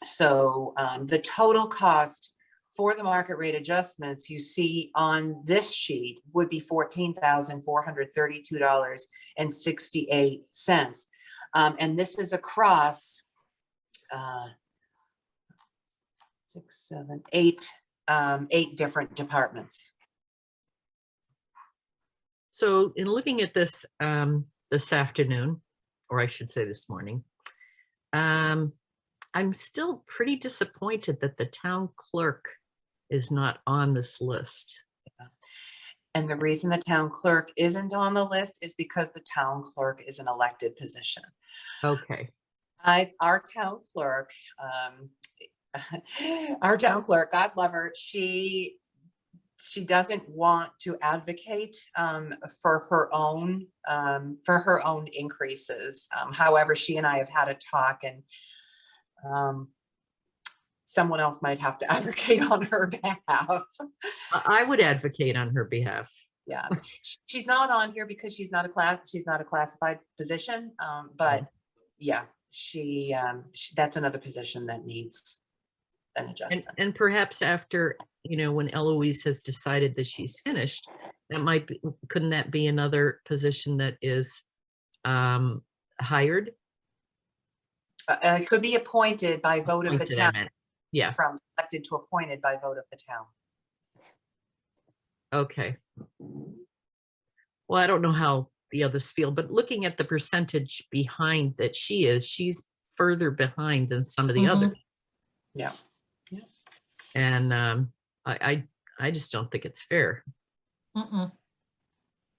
So the total cost for the market rate adjustments you see on this sheet would be $14,432.68. And this is across 8 different departments. So in looking at this this afternoon, or I should say this morning, I'm still pretty disappointed that the town clerk is not on this list. And the reason the town clerk isn't on the list is because the town clerk is an elected position. Okay. Our town clerk, God love her, she doesn't want to advocate for her own increases. However, she and I have had a talk, and someone else might have to advocate on her behalf. I would advocate on her behalf. Yeah, she's not on here because she's not a classified position. But yeah, she that's another position that needs an adjustment. And perhaps after, when Eloise has decided that she's finished, that might be, couldn't that be another position that is hired? It could be appointed by vote of the Appointed, I town. meant. Yeah. From elected to appointed by vote of the town. Okay. Well, I don't know how the others feel, but looking at the percentage behind that she's further behind than some of the others. Yeah. And I just don't think it's fair.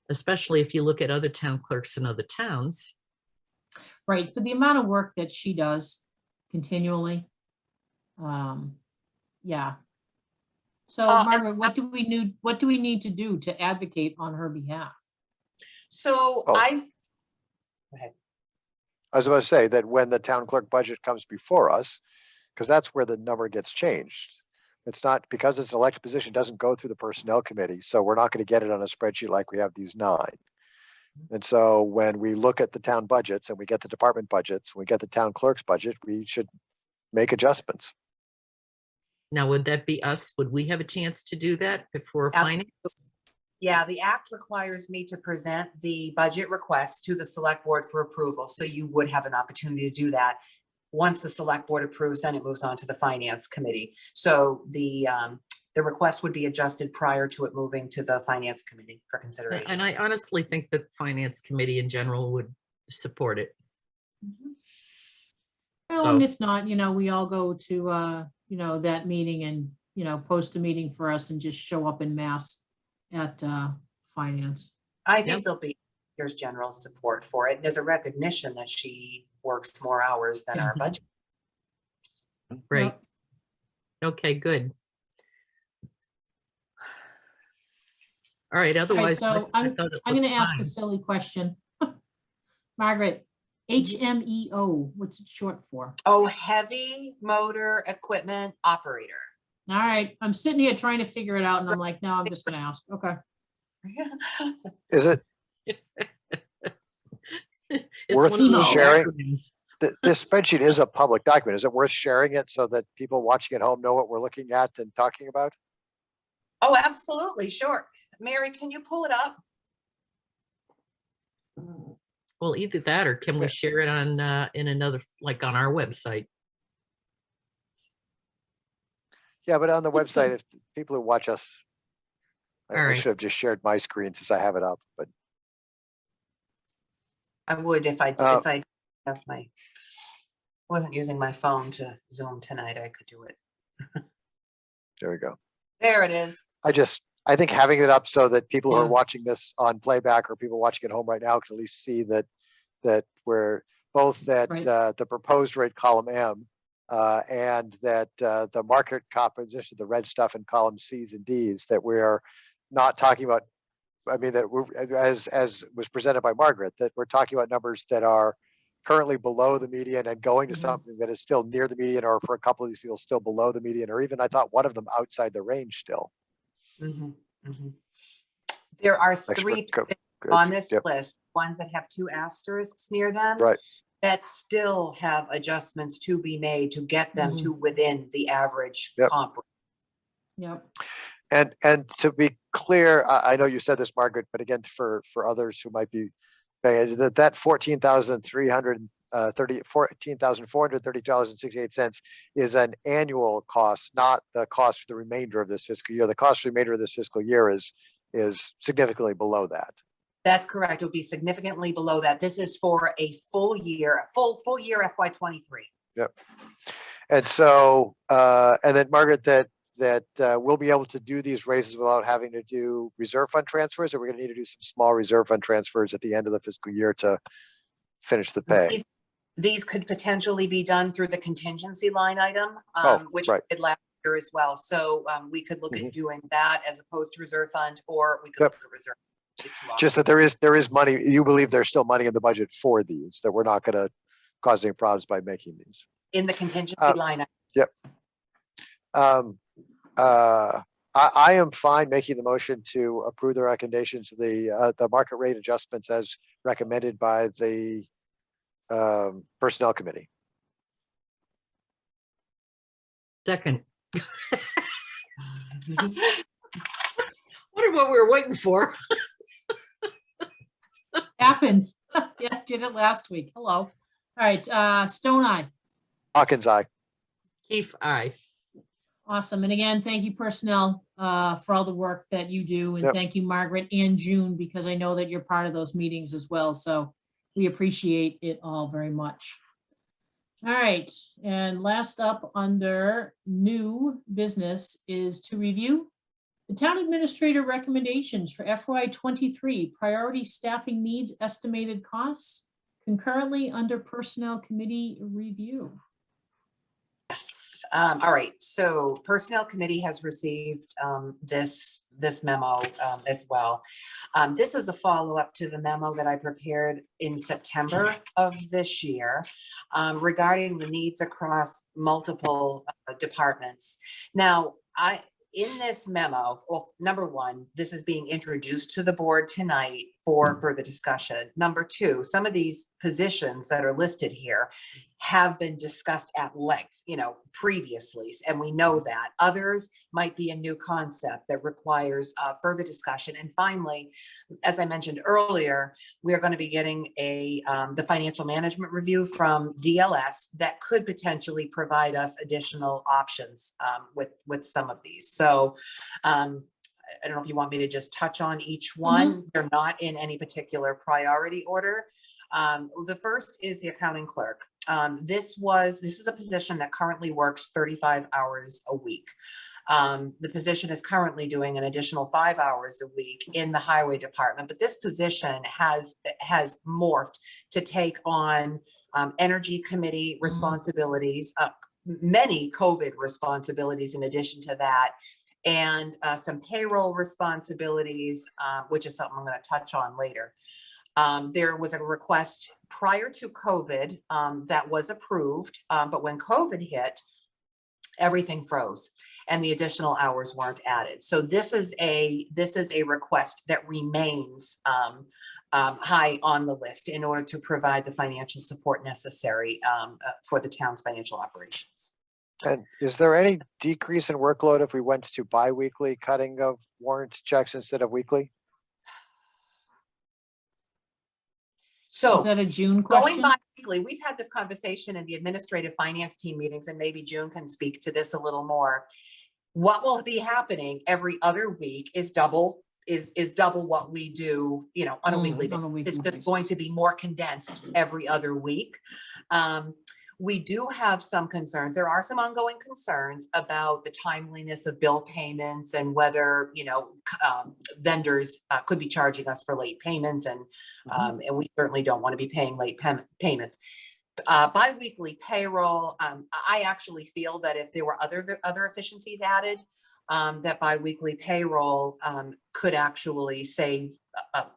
Especially if you look at other town clerks in other towns. Right, for the amount of work that she does continually. Yeah. So Margaret, what do we need to do to advocate on her behalf? So Oh. go ahead. I was about to say that when the town clerk budget comes before us, because that's where the number gets changed. It's not, because it's an elected position, it doesn't go through the personnel committee. So we're not going to get it on a spreadsheet like we have these 9. And so when we look at the town budgets and we get the department budgets, we get the town clerk's budget, we should make adjustments. Now, would that be us? Would we have a chance to do that before finance? Yeah, the act requires me to present the budget request to the select board for approval. So you would have an opportunity to do that. Once the select board approves, then it moves on to the finance committee. So the request would be adjusted prior to it moving to the finance committee for consideration. And I honestly think that the finance committee in general would support it. Well, and if not, we all go to, that meeting and, post a meeting for us and just show up in mass at finance. I think there's general support for it. There's a recognition that she works more hours than our budget. Right. Yep. Okay, good. All right, otherwise. So I'm going to ask a silly question. Margaret, HMEO, what's it short for? Oh, heavy motor equipment operator. All right, I'm sitting here trying to figure it out and I'm like, no, I'm just going to ask. Okay. Is it It's worth one of those sharing? acronyms. This spreadsheet is a public document. Is it worth sharing it so that people watching at home know what we're looking at and talking about? Oh, absolutely. Sure. Mary, can you pull it up? Well, either that or can we share it on in another, like on our website? Yeah, but on the website, if people who watch us, All I right. should have just shared my screen since I have it up, but I would if I have wasn't using my phone to Zoom tonight. I could do it. there we go. There it is. I think having it up so that people who are Yeah. watching this on playback or people watching at home right now can at least see that we're both at Right. the proposed rate column M and that the market composition, the red stuff in column C's and D's, that we're not talking about. I mean, that we're, as was presented by Margaret, that we're talking about numbers that are currently below the median and going to Mhm. something that is still near the median, or for a couple of these people still below the median, or even I thought one of them outside the range still. Mhm, mhm. There are Extra three good. on this Yep. list, ones that have 2 asterisks near them. Right. That still have adjustments to be made to get them Mhm. to within the average Yep. comp. Yep. And to be clear, I know you said this, Margaret, but again, for others who might be paying, that $14,430.68 is an annual cost, not the cost for the remainder of this fiscal year. The cost for the remainder of this fiscal year is significantly below that. That's correct. It would be significantly below that. This is for a full year, full year FY23. Yep. And so, and then Margaret, that we'll be able to do these raises without having to do reserve fund transfers, or we're going to need to do some small reserve fund transfers at the end of the fiscal year to finish the pay. These could potentially be done through the contingency line item, which right. we did last year as well. So we could look Mhm. at doing that as opposed to reserve fund, or we could Yep. look at reserve. Just that there is money. You believe there's still money in the budget for these, that we're not going to cause any problems by making these. In the contingency line item. Yep. I am fine making the motion to approve the recommendations, the market rate adjustments as recommended by the Personnel Committee. Second. Wonder what we were waiting for. Happens. Yeah, did it last week. Hello. All right, Stone Eye. Hawkins, aye. Keith, aye. Awesome. And again, thank you, personnel, for all the work that you do. And Yep. thank you, Margaret and June, because I know that you're part of those meetings as well. So we appreciate it all very much. All right. And last up under new business is to review the town administrator recommendations for FY23 priority staffing needs estimated costs concurrently under personnel committee review. Yes. All right. So Personnel Committee has received this memo as well. This is a follow-up to the memo that I prepared in September of this year regarding the needs across multiple departments. Now, in this memo, well, number one, this is being introduced to the board tonight for further discussion. Number two, some of these positions that are listed here have been discussed at length, previously, and we know that. Others might be a new concept that requires further discussion. And finally, as I mentioned earlier, we are going to be getting the financial management review from DLS that could potentially provide us additional options with some of these. So I don't know if you want me to just touch on each one. They're not in any particular priority order. The first is the accounting clerk. This is a position that currently works 35 hours a week. The position is currently doing an additional 5 hours a week in the highway department, but this position has morphed to take on energy committee responsibilities, many COVID responsibilities in addition to that, and some payroll responsibilities, which is something I'm going to touch on later. There was a request prior to COVID that was approved, but when COVID hit, everything froze and the additional hours weren't added. So this is a request that remains high on the list in order to provide the financial support necessary for the town's financial operations. And is there any decrease in workload if we went to bi-weekly cutting of warrant checks instead of weekly? So Is that a June question? going bi-weekly, we've had this conversation in the administrative finance team meetings, and maybe June can speak to this a little more. What will be happening every other week is double what we do, on a weekly basis. It's just going to be more condensed every other week. We do have some concerns. There are some ongoing concerns about the timeliness of bill payments and whether, vendors could be charging us for late payments, and we certainly don't want to be paying late payments. Bi-weekly payroll, I actually feel that if there were other efficiencies added, that biweekly payroll could actually save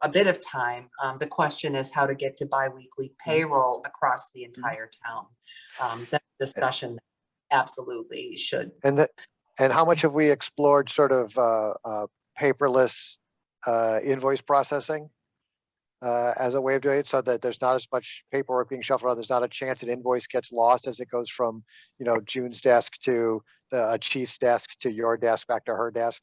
a bit of time. The question is how to get to biweekly payroll across the entire town. That discussion absolutely should. And how much have we explored sort of paperless invoice processing as a way of doing it, so that there's not as much paperwork being shuffled around? There's not a chance an invoice gets lost as it goes from, June's desk to a chief's desk to your desk back to her desk.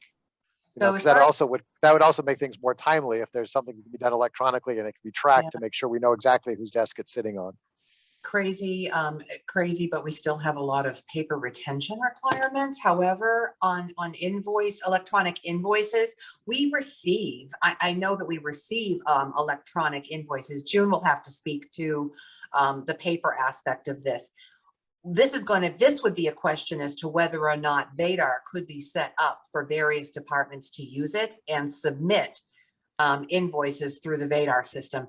So 'Cause as that far- would also make things more timely if there's something that can be done electronically and it can be tracked to make sure we know exactly whose desk it's sitting on. Crazy, but we still have a lot of paper retention requirements. However, on electronic invoices, we receive, I know that we receive electronic invoices. June will have to speak to the paper aspect of this. This would be a question as to whether or not Vadar could be set up for various departments to use it and submit invoices through the Vadar system.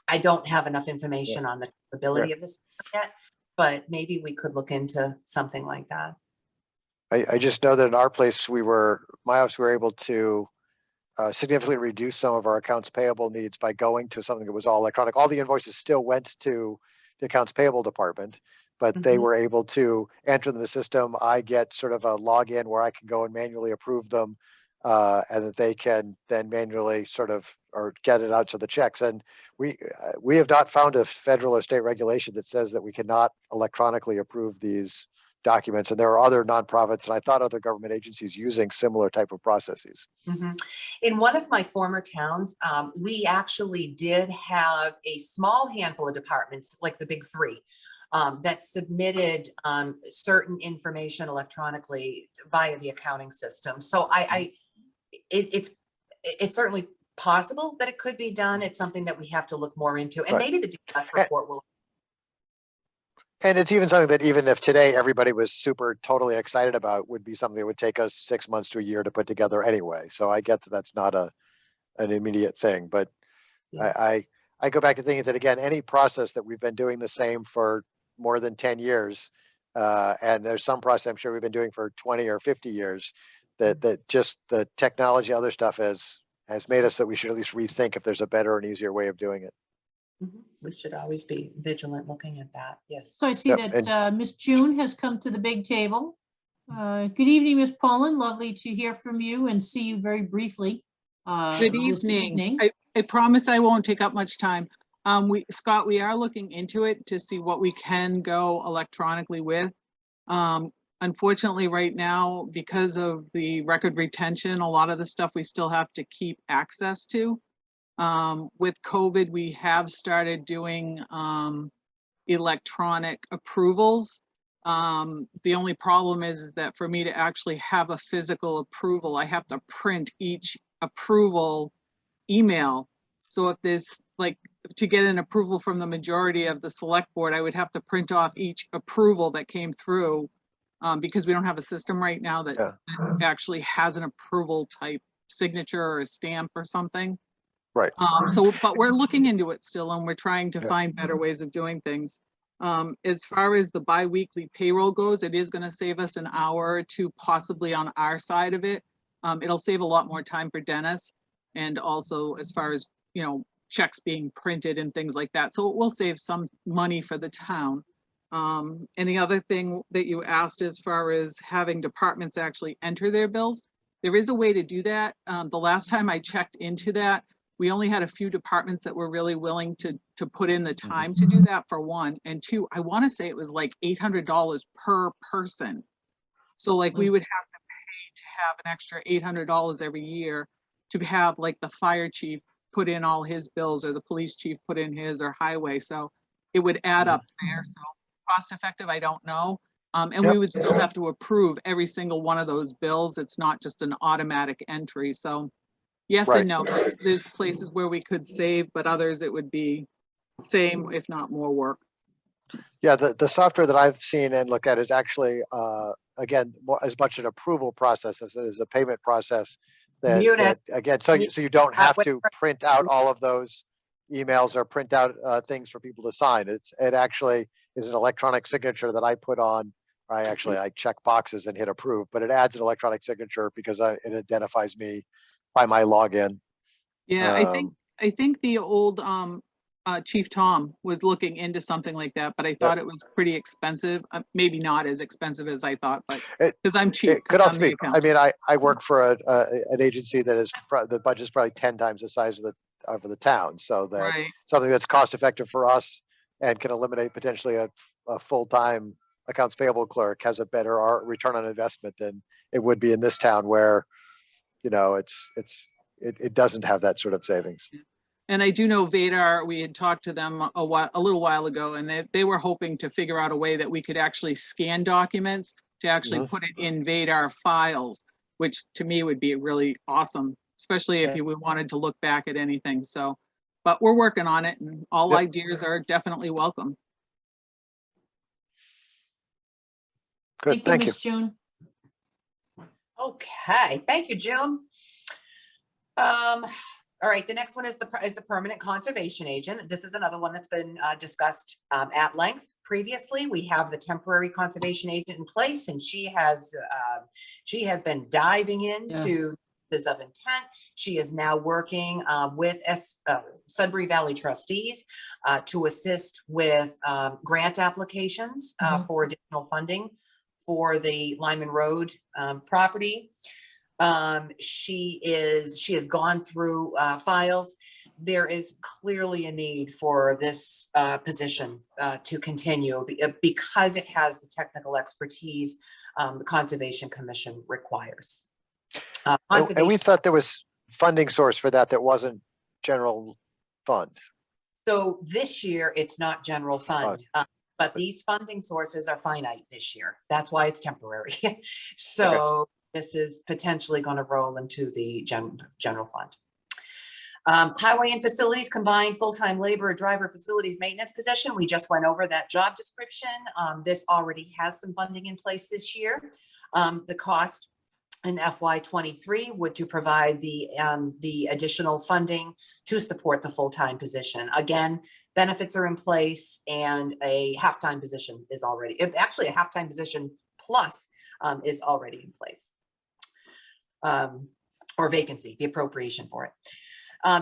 I don't have enough information on the capability of this yet, but maybe we could look into something like that. I just know that in our place, my office, we were able to significantly reduce some of our accounts payable needs by going to something that was all electronic. All the invoices still went to the accounts payable department, but they were able to enter in the system. I get sort of a login where I can go and manually approve them, and that they can then manually sort of, or get it out to the checks. And we have not found a federal or state regulation that says that we cannot electronically approve these documents. And there are other nonprofits, and I thought other government agencies using similar type of processes. In one of my former towns, we actually did have a small handful of departments, like the big three, that submitted certain information electronically via the accounting system. So it's certainly possible that it could be done. It's something that we have to look more into, and maybe the DLS report will. And it's even something that even if today everybody was super totally excited about, would be something that would take us 6 months to a year to put together anyway. So I get that that's not an immediate thing, but I go back to thinking that, again, any process that we've been doing the same for more than 10 years, and there's some process I'm sure we've been doing for 20 or 50 years, that just the technology, other stuff has made us that we should at least rethink if there's a better and easier way of doing it. We should always be vigilant looking at that. Yes. So I see that Miss June has come to the big table. Good evening, Miss Poland. Lovely to hear from you and see you very briefly. Good this evening. I promise I won't take up much time. Scott, we are looking into it to see what we can go electronically with. Unfortunately, right now, because of the record retention, a lot of the stuff we still have to keep access to. With COVID, we have started doing electronic approvals. The only problem is that for me to actually have a physical approval, I have to print each approval email. So if there's to get an approval from the majority of the select board, I would have to print off each approval that came through, because we don't have a system right now that actually has an approval type signature or a stamp or something. Right. But we're looking into it still, and we're trying to find better ways of doing things. As far as the biweekly payroll goes, it is going to save us an hour or two, possibly on our side of it. It'll save a lot more time for Dennis, and also as far as, checks being printed and things like that. So it will save some money for the town. And the other thing that you asked, as far as having departments actually enter their bills, there is a way to do that. The last time I checked into that, we only had a few departments that were really willing to put in the time to do that, for one. And two, I want to say it was like $800 per person. So we would have to pay to have an extra $800 every year to have the fire chief put in all his bills, or the police chief put in his, or highway. So it would add up there. So cost effective, I don't know. And we would still have to approve every single one of those bills. It's not just an automatic entry. So yes and no. There's places where we could save, but others it would be same, if not more work. Yeah, the software that I've seen and looked at is actually, again, as much an approval process as it is a payment process. That again, so you don't have to print out all of those emails or print out things for people to sign. It actually is an electronic signature that I put on I check boxes and hit approve, but it adds an electronic signature because it identifies me by my login. Yeah, Um, I think the old Chief Tom was looking into something like that, but I thought it was pretty expensive. Maybe not as expensive as I thought, but It- because I'm cheap. It could 'cause also I'm the be, I accountant. mean, I work for an agency that is, the budget's probably 10 times the size of the town. So that Right. something that's cost effective for us and can eliminate potentially a full-time accounts payable clerk has a better return on investment than it would be in this town where, you know, it doesn't have that sort of savings. And I do know Vadar, we had talked to them a little while ago, and they were hoping to figure out a way that we could actually scan documents to actually Mhm. put it in Vadar files, which to me would be really awesome, especially if you wanted to look back at anything. So, but we're working on it, and all Yep. ideas are definitely welcome. Good, Thank you, thank you. Miss June. Okay, thank you, June. All right, the next one is the permanent conservation agent. This is another one that's been discussed at length previously. We have the temporary conservation agent in place, and she has been diving into this of intent. She is now working with Sudbury Valley trustees to assist with grant applications for additional funding for the Lyman Road property. She has gone through files. There is clearly a need for this position to continue because it has the technical expertise the Conservation Commission requires. And we thought there was funding source for that wasn't general fund. So this year, it's not general fund. But these funding sources are finite this year. That's why it's temporary. So this is potentially going to roll into the general fund. Highway and facilities combined full-time labor driver facilities maintenance position. We just went over that job description. This already has some funding in place this year. The cost in FY23 would to provide the additional funding to support the full-time position. Again, benefits are in place, and a half-time position is already, actually a half-time position plus is already in place. Or vacancy, the appropriation for it.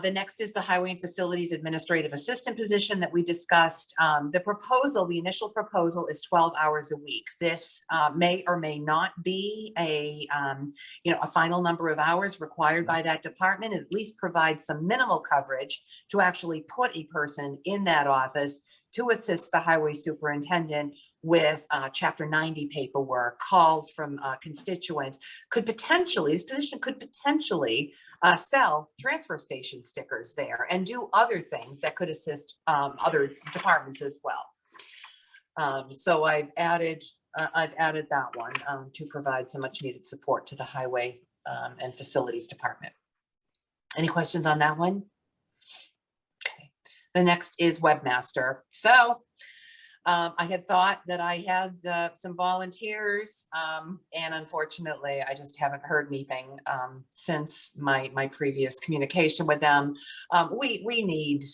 The next is the Highway and Facilities Administrative Assistant position that we discussed. The initial proposal is 12 hours a week. This may or may not be a final number of hours required by that department. It at least provides some minimal coverage to actually put a person in that office to assist the highway superintendent with Chapter 90 paperwork, calls from constituents. This position could potentially sell transfer station stickers there and do other things that could assist other departments as well. So I've added that one to provide some much needed support to the highway and facilities department. Any questions on that one? Okay. The next is Webmaster. So I had thought that I had some volunteers, and unfortunately, I just haven't heard anything since my previous communication with them. We need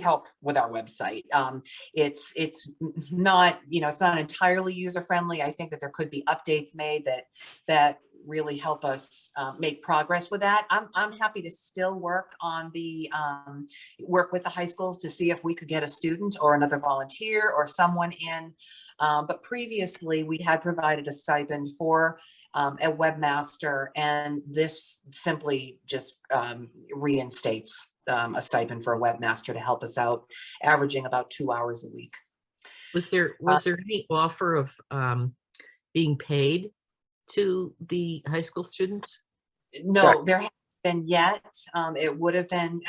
help with our website. It's not, it's not entirely user friendly. I think that there could be updates made that really help us make progress with that. I'm happy to still work on work with the high schools to see if we could get a student or another volunteer or someone in. But previously we had provided a stipend for a webmaster, and this simply just reinstates a stipend for a webmaster to help us out, averaging about 2 hours a week. Was there any offer of being paid to the high school students? No, there hasn't been yet. It would have been,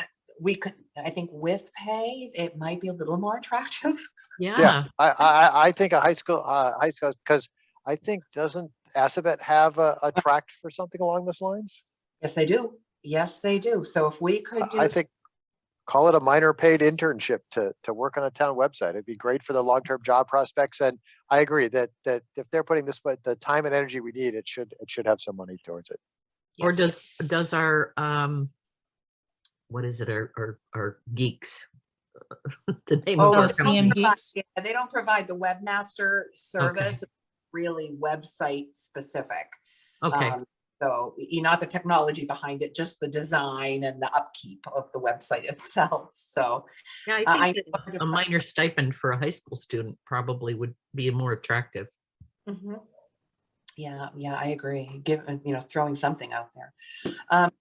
I think with pay, it might be a little more attractive. Yeah. I think a high school, because I think, doesn't Assabet have a tract for something along those lines? Yes, they do. Yes, they do. So if we could do. I think, call it a minor paid internship to work on a town website. It'd be great for the long-term job prospects. And I agree that if they're putting the time and energy we need, it should have some money towards it. Or does our what is it, our geeks, the name of our CM company? Geeks? Yeah, they don't provide the webmaster service. really website specific. Okay, So not the technology behind it, just the design and the upkeep of the website itself. So yeah, I I think that a minor stipend for a high school student probably would be more attractive. Mhm. Yeah, I agree. Throwing something out there.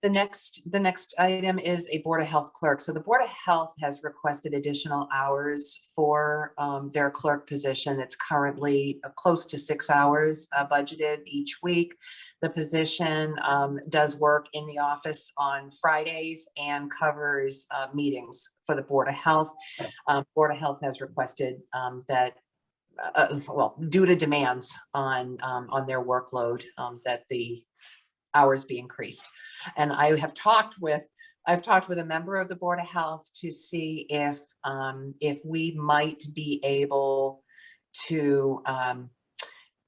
The next item is a Board of Health clerk. So the Board of Health has requested additional hours for their clerk position. It's currently close to 6 hours budgeted each week. The position does work in the office on Fridays and covers meetings for the Board of Health. Board of Health has requested that due to demands on their workload, that the hours be increased. And I've talked with a member of the Board of Health to see if we might be able to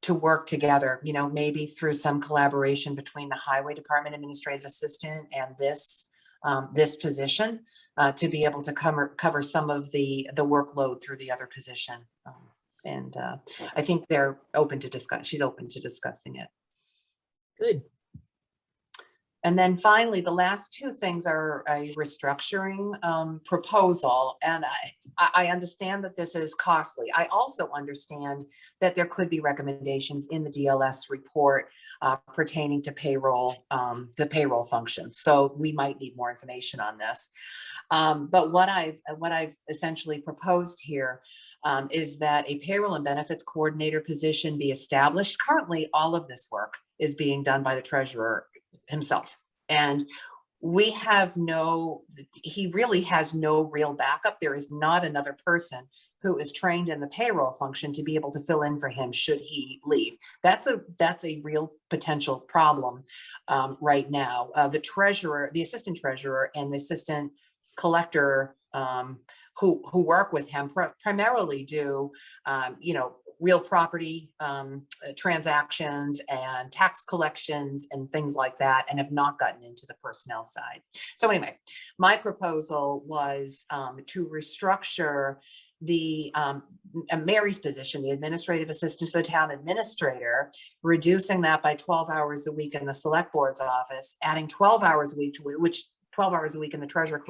work together, maybe through some collaboration between the Highway Department Administrative Assistant and this position, to be able to cover some of the workload through the other position. And I think they're open to discuss. She's open to discussing it. Good. And then finally, the last two things are a restructuring proposal. And I understand that this is costly. I also understand that there could be recommendations in the DLS report pertaining to payroll, the payroll function. So we might need more information on this. But what I've essentially proposed here is that a payroll and benefits coordinator position be established. Currently, all of this work is being done by the treasurer himself. And he really has no real backup. There is not another person who is trained in the payroll function to be able to fill in for him should he leave. That's a real potential problem right now. The treasurer, the assistant treasurer, and the assistant collector who work with him primarily do, real property transactions and tax collections and things like that, and have not gotten into the personnel side. So anyway, my proposal was to restructure the Mary's position, the administrative assistant to the town administrator, reducing that by 12 hours a week in the select board's office, adding 12 hours a week, which 12 hours a week in the treasurer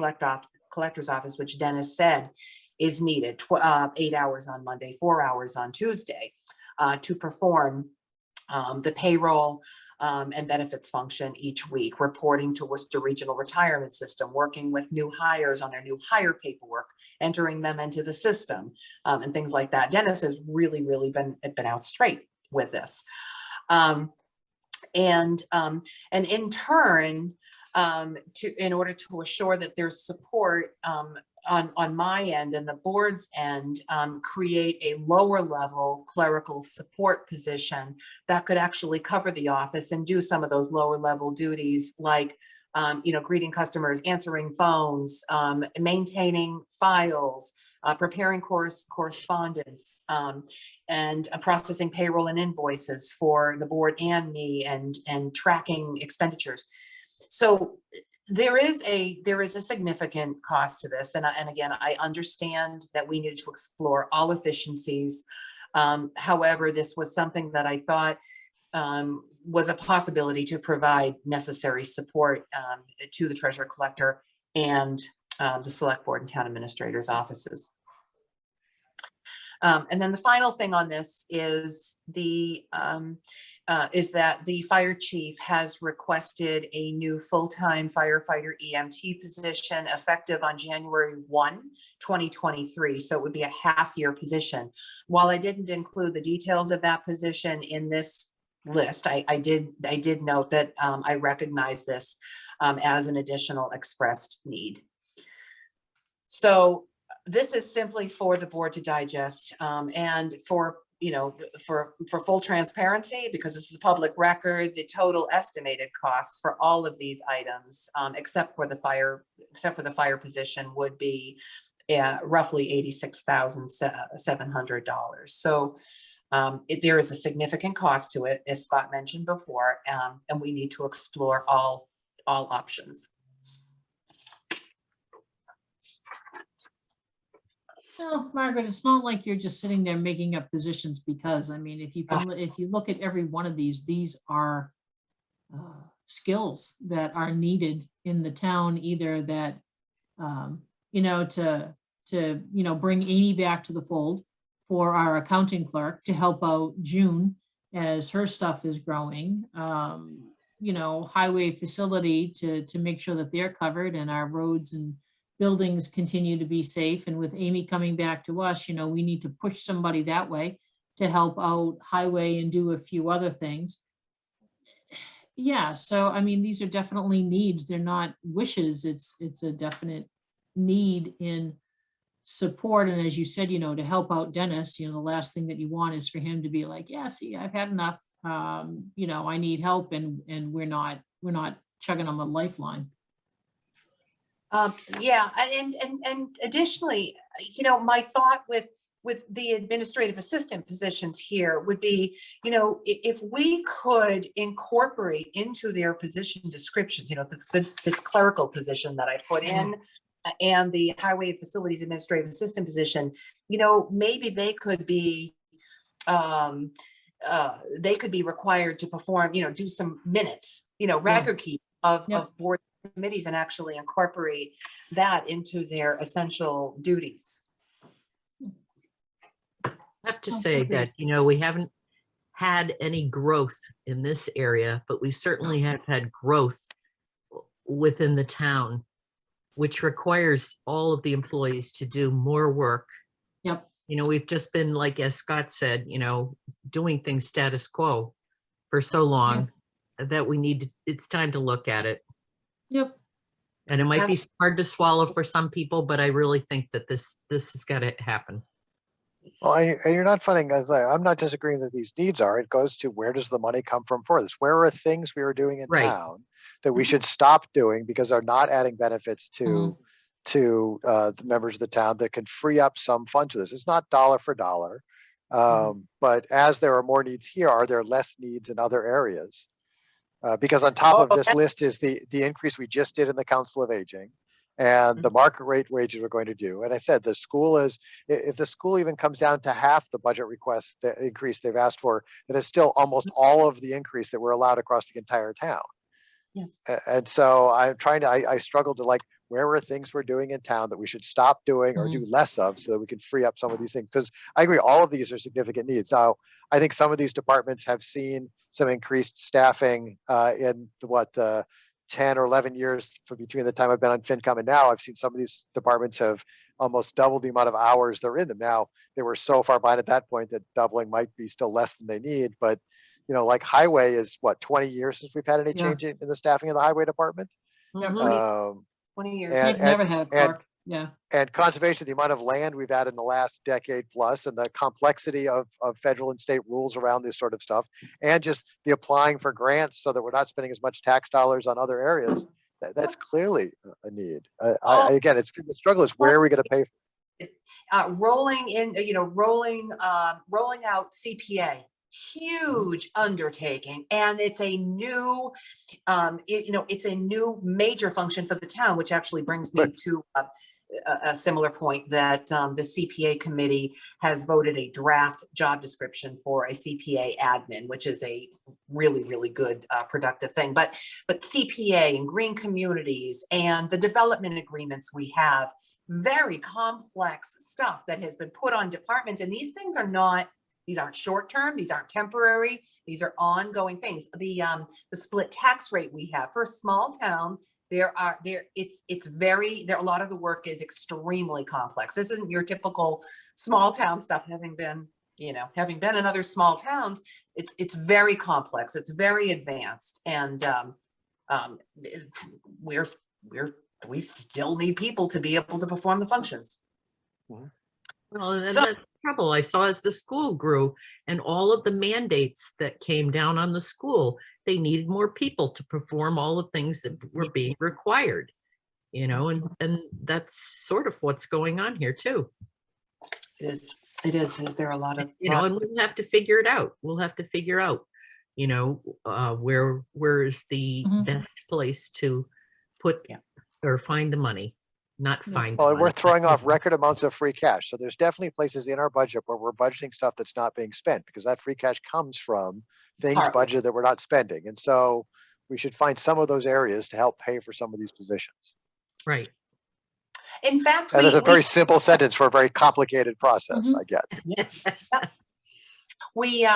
collector's office, which Dennis said is needed, 8 hours on Monday, 4 hours on Tuesday, to perform the payroll and benefits function each week, reporting to Worcester Regional Retirement System, working with new hires on their new hire paperwork, entering them into the system, and things like that. Dennis has really been out straight with this. And in turn, in order to assure that there's support on my end and the board's end, create a lower level clerical support position that could actually cover the office and do some of those lower level duties, like greeting customers, answering phones, maintaining files, preparing correspondence, and processing payroll and invoices for the board and me, and tracking expenditures. So there is a significant cost to this. And again, I understand that we needed to explore all efficiencies. However, this was something that I thought was a possibility to provide necessary support to the treasurer collector and the select board and town administrators offices. And then the final thing on this is that the fire chief has requested a new full-time firefighter EMT position effective on January 1, 2023. So it would be a half-year position. While I didn't include the details of that position in this list, I did note that I recognize this as an additional expressed need. So this is simply for the board to digest, and for full transparency, because this is a public record, the total estimated costs for all of these items, except for the fire position, would be roughly $86,700. So there is a significant cost to it, as Scott mentioned before, and we need to explore all options. No, Margaret, it's not like you're just sitting there making up positions because, I mean, if you can, if you look at every one of these are skills that are needed in the town, either that, you know, to, you know, bring Amy back to the fold for our accounting clerk to help out June as her stuff is growing. You know, highway facility to make sure that they're covered and our roads and buildings continue to be safe. And with Amy coming back to us, you know, we need to push somebody that way to help out highway and do a few other things. Yeah, so I mean, these are definitely needs. They're not wishes. It's a definite need in support. And as you said, you know, to help out Dennis, you know, the last thing that you want is for him to be like, yeah, see, I've had enough. You know, I need help, and we're not chugging on the lifeline. Yeah, and additionally, you know, my thought with the administrative assistant positions here would be, you know, if we could incorporate into their position descriptions, you know, this clerical position that I put in, and the highway facilities administrative assistant position, you know, maybe they could be required to perform, you know, do some minutes, you know, record keep of board committees, and actually incorporate that into their essential duties. I have to say that, you know, we haven't had any growth in this area, but we certainly have had growth within the town, which requires all of the employees to do more work. Yep. You know, we've just been, like, as Scott said, you know, doing things status quo for so long that we need to, it's time to look at it. Yep. And it might be hard to swallow for some people, but I really think that this has got to happen. Well, and you're not funding, as I'm not disagreeing that these needs are, it goes to where does the money come from for this? Where are things we are doing in Right. town that we should stop doing because they're not adding benefits to the members of the town that can free up some funds for this? It's not dollar for dollar. But as there are more needs here, are there less needs in other areas? Because on top of this list is the increase we just did in the Council of Aging and the market rate wages we're going to do. And I said, the school is, if the school even comes down to half the budget request, the increase they've asked for, that is still almost all of the increase that we're allowed across the entire town. Yes. And so I'm trying to, I struggle to, like, where are things we're doing in town that we should stop doing or do less of so that we can free up some of these things? Because I agree, all of these are significant needs. Now, I think some of these departments have seen some increased staffing in the 10 or 11 years between the time I've been on FinCom and now. I've seen some of these departments have almost doubled the amount of hours they're in them. Now, they were so far behind at that point that doubling might be still less than they need. But, you know, like highway is what, 20 years since we've had any change in the staffing of the highway department? 20 years. They've never had a clerk. And conservation, the amount of land we've had in the last decade plus, and the complexity of federal and state rules around this sort of stuff, and just the applying for grants so that we're not spending as much tax dollars on other areas, that's clearly a need. Again, it's the struggle is where are we going to pay for? Rolling out CPA, huge undertaking, and it's a new, it's a new major function for the town, which actually brings me to a similar point that the CPA committee has voted a draft job description for a CPA admin, which is a really, really good productive thing. But CPA and green communities and the development agreements we have, very complex stuff that has been put on departments, and these things are not. These aren't short-term, these aren't temporary, these are ongoing things. The split tax rate we have for a small town, a lot of the work is extremely complex. This isn't your typical small town stuff, having been in other small towns. It's very complex, it's very advanced, and we still need people to be able to perform the functions. Well, and that's the trouble I saw as the school grew and all of the mandates that came down on the school, they needed more people to perform all the things that were being required, you know, and that's sort of what's going on here too. It is. There are a lot of, and we'll have to figure it out. We'll have to figure out, where is the best place to put or find the money. not Yeah. find. Well, and we're money. throwing off record amounts of free cash. So there's definitely places in our budget where we're budgeting stuff that's not being spent because that free cash comes from things Partly. budgeted that we're not spending. And so we should find some of those areas to help pay for some of these positions. Right. In fact, And there's a we, very simple sentence for a very complicated process, Mhm. I get. we,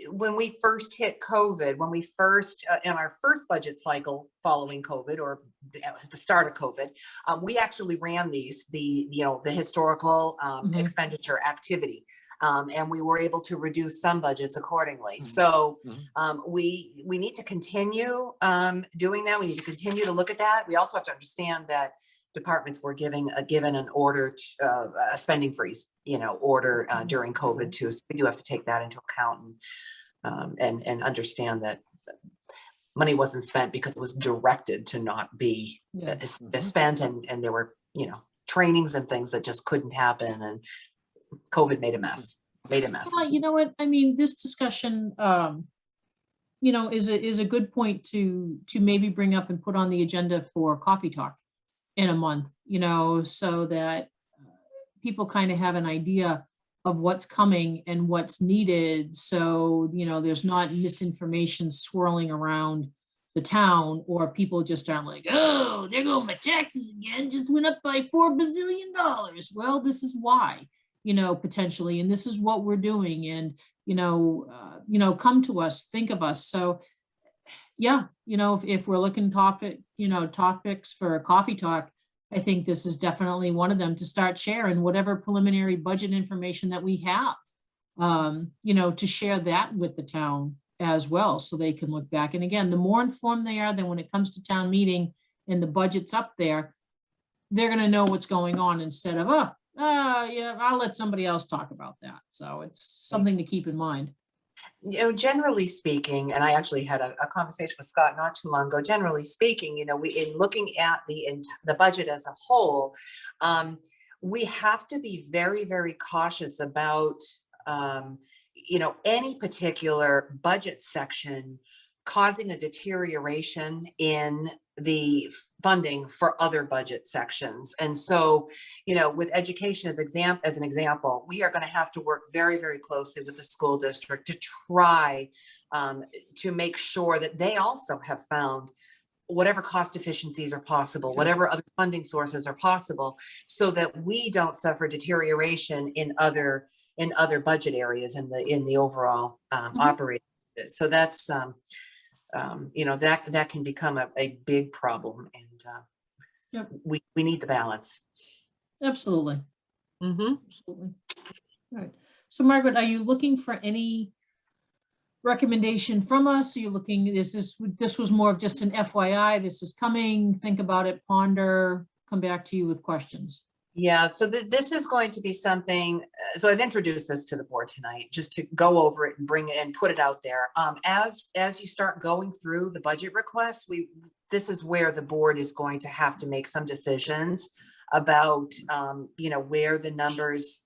when we first hit COVID, when we first, in our first budget cycle following COVID or at the start of COVID, we actually ran the historical Mhm. expenditure activity. And we were able to reduce some budgets accordingly. Mhm. So Mhm. we need to continue doing that. We need to continue to look at that. We also have to understand that departments were given an order, a spending freeze, order during COVID too. So we do have to take that into account and understand that money wasn't spent because it was directed to not be Yeah. spent, and there were trainings and things that just couldn't happen, and COVID made a mess. Well, you know what, I mean, this discussion, is a good point to maybe bring up and put on the agenda for coffee talk in a month, so that people kind of have an idea of what's coming and what's needed. So, there's not misinformation swirling around the town, or people just aren't like, oh, there go my taxes again, just went up by $4 bazillion. Well, this is why, potentially, and this is what we're doing. And, come to us, think of us. So yeah, if we're looking topics for a coffee talk, I think this is definitely one of them, to start sharing whatever preliminary budget information that we have, to share that with the town as well, so they can look back. And again, the more informed they are, then when it comes to town meeting and the budget's up there, they're going to know what's going on instead of, yeah, I'll let somebody else talk about that. So it's something to keep in mind. Generally speaking, and I actually had a conversation with Scott not too long ago. Generally speaking, we, in looking at the budget as a whole, we have to be very, very cautious about, any particular budget section causing a deterioration in the funding for other budget sections. And so, with education as an example, we are going to have to work very, very closely with the school district to try to make sure that they also have found whatever cost efficiencies are possible, whatever other funding sources are possible, so that we don't suffer deterioration in other budget areas in the overall operating. So that's that can become a big problem, and we need the balance. Absolutely. Mm-hmm. Absolutely. All right. So Margaret, are you looking for any recommendation from us? Are you looking, this was more of just an FYI, this is coming, think about it, ponder, come back to you with questions? Yeah, so this is going to be something, so I've introduced this to the board tonight, just to go over it and bring it and put it out there. As you start going through the budget requests, this is where the board is going to have to make some decisions about, where the numbers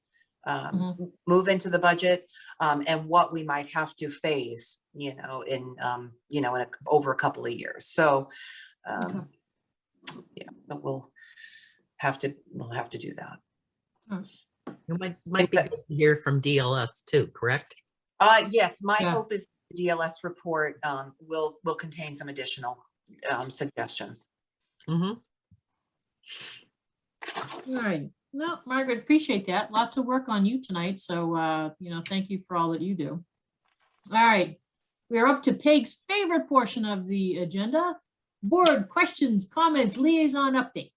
move into the budget, and what we might have to phase, over a couple of years. So, yeah, but we'll have to do that. It might be good to hear from DLS too, correct? Yes, my hope is the DLS report will contain some additional suggestions. Mm-hmm. All right. No, Margaret, appreciate that. Lots of work on you tonight. So, thank you for all that you do. All right. We're up to Peg's favorite portion of the agenda. Board questions, comments, liaison updates.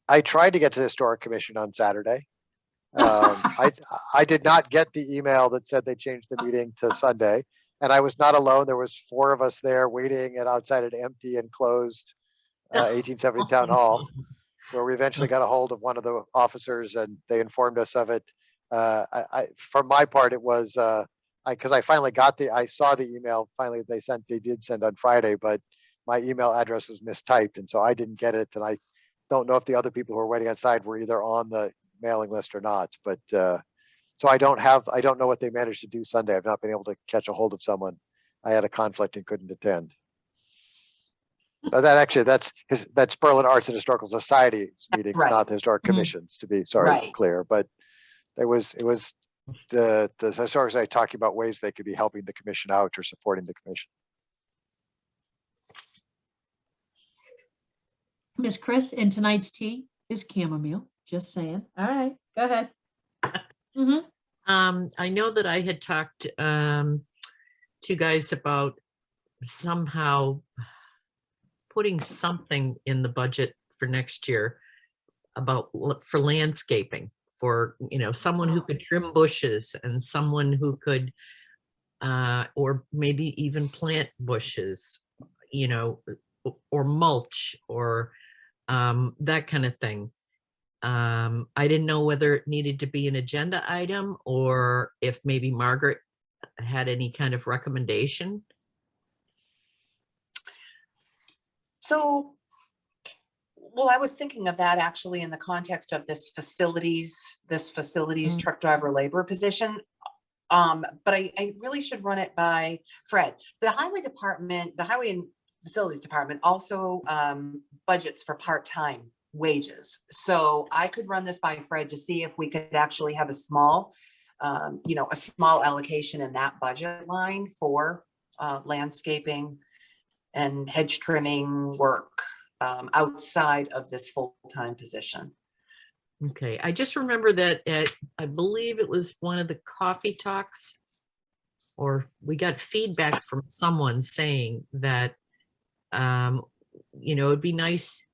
I tried to get to the Historic Commission on Saturday. I did not get the email that said they changed the meeting to Sunday, and I was not alone. There was 4 of us there waiting and outside an empty and closed 1870 Town Hall, where we eventually got a hold of one of the officers and they informed us of it. For my part, it was because I finally I saw the email finally they did send on Friday, but my email address was mistyped, and so I didn't get it. And I don't know if the other people who were waiting outside were either on the mailing list or not. But so I don't know what they managed to do Sunday. I've not been able to catch a hold of someone I had a conflict and couldn't attend. But that actually, that's Berlin Arts and Historical Society's meetings, right. not the Historic Mhm. Commissions, to be Right. clear. But it was the Historic Society talking about ways they could be helping the commission out or supporting the commission. Miss Chris, and tonight's tea is chamomile, just saying. All right, go ahead. Mhm. I know that I had talked to you guys about somehow putting something in the budget for next year for landscaping, for, someone who could trim bushes and someone who could, or maybe even plant bushes, or mulch or that kind of thing. I didn't know whether it needed to be an agenda item or if maybe Margaret had any kind of recommendation. So, well, I was thinking of that actually in the context of this facilities truck driver labor position. But I really should run it by Fred. The highway and facilities department also budgets for part-time wages. So I could run this by Fred to see if we could actually have a small allocation in that budget line for landscaping and hedge trimming work outside of this full-time position. Okay, I just remember that I believe it was one of the coffee talks, or we got feedback from someone saying that, it'd be nice.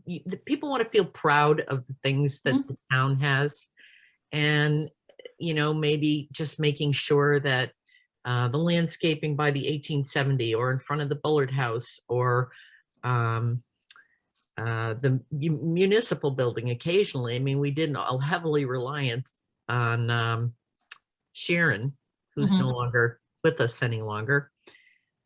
The people want to feel proud of the things that the town has, and maybe just making sure that the landscaping by the 1870 or in front of the Bullard House or the municipal building occasionally. I mean, we did all heavily reliant on Sharon, who's no longer with us any longer.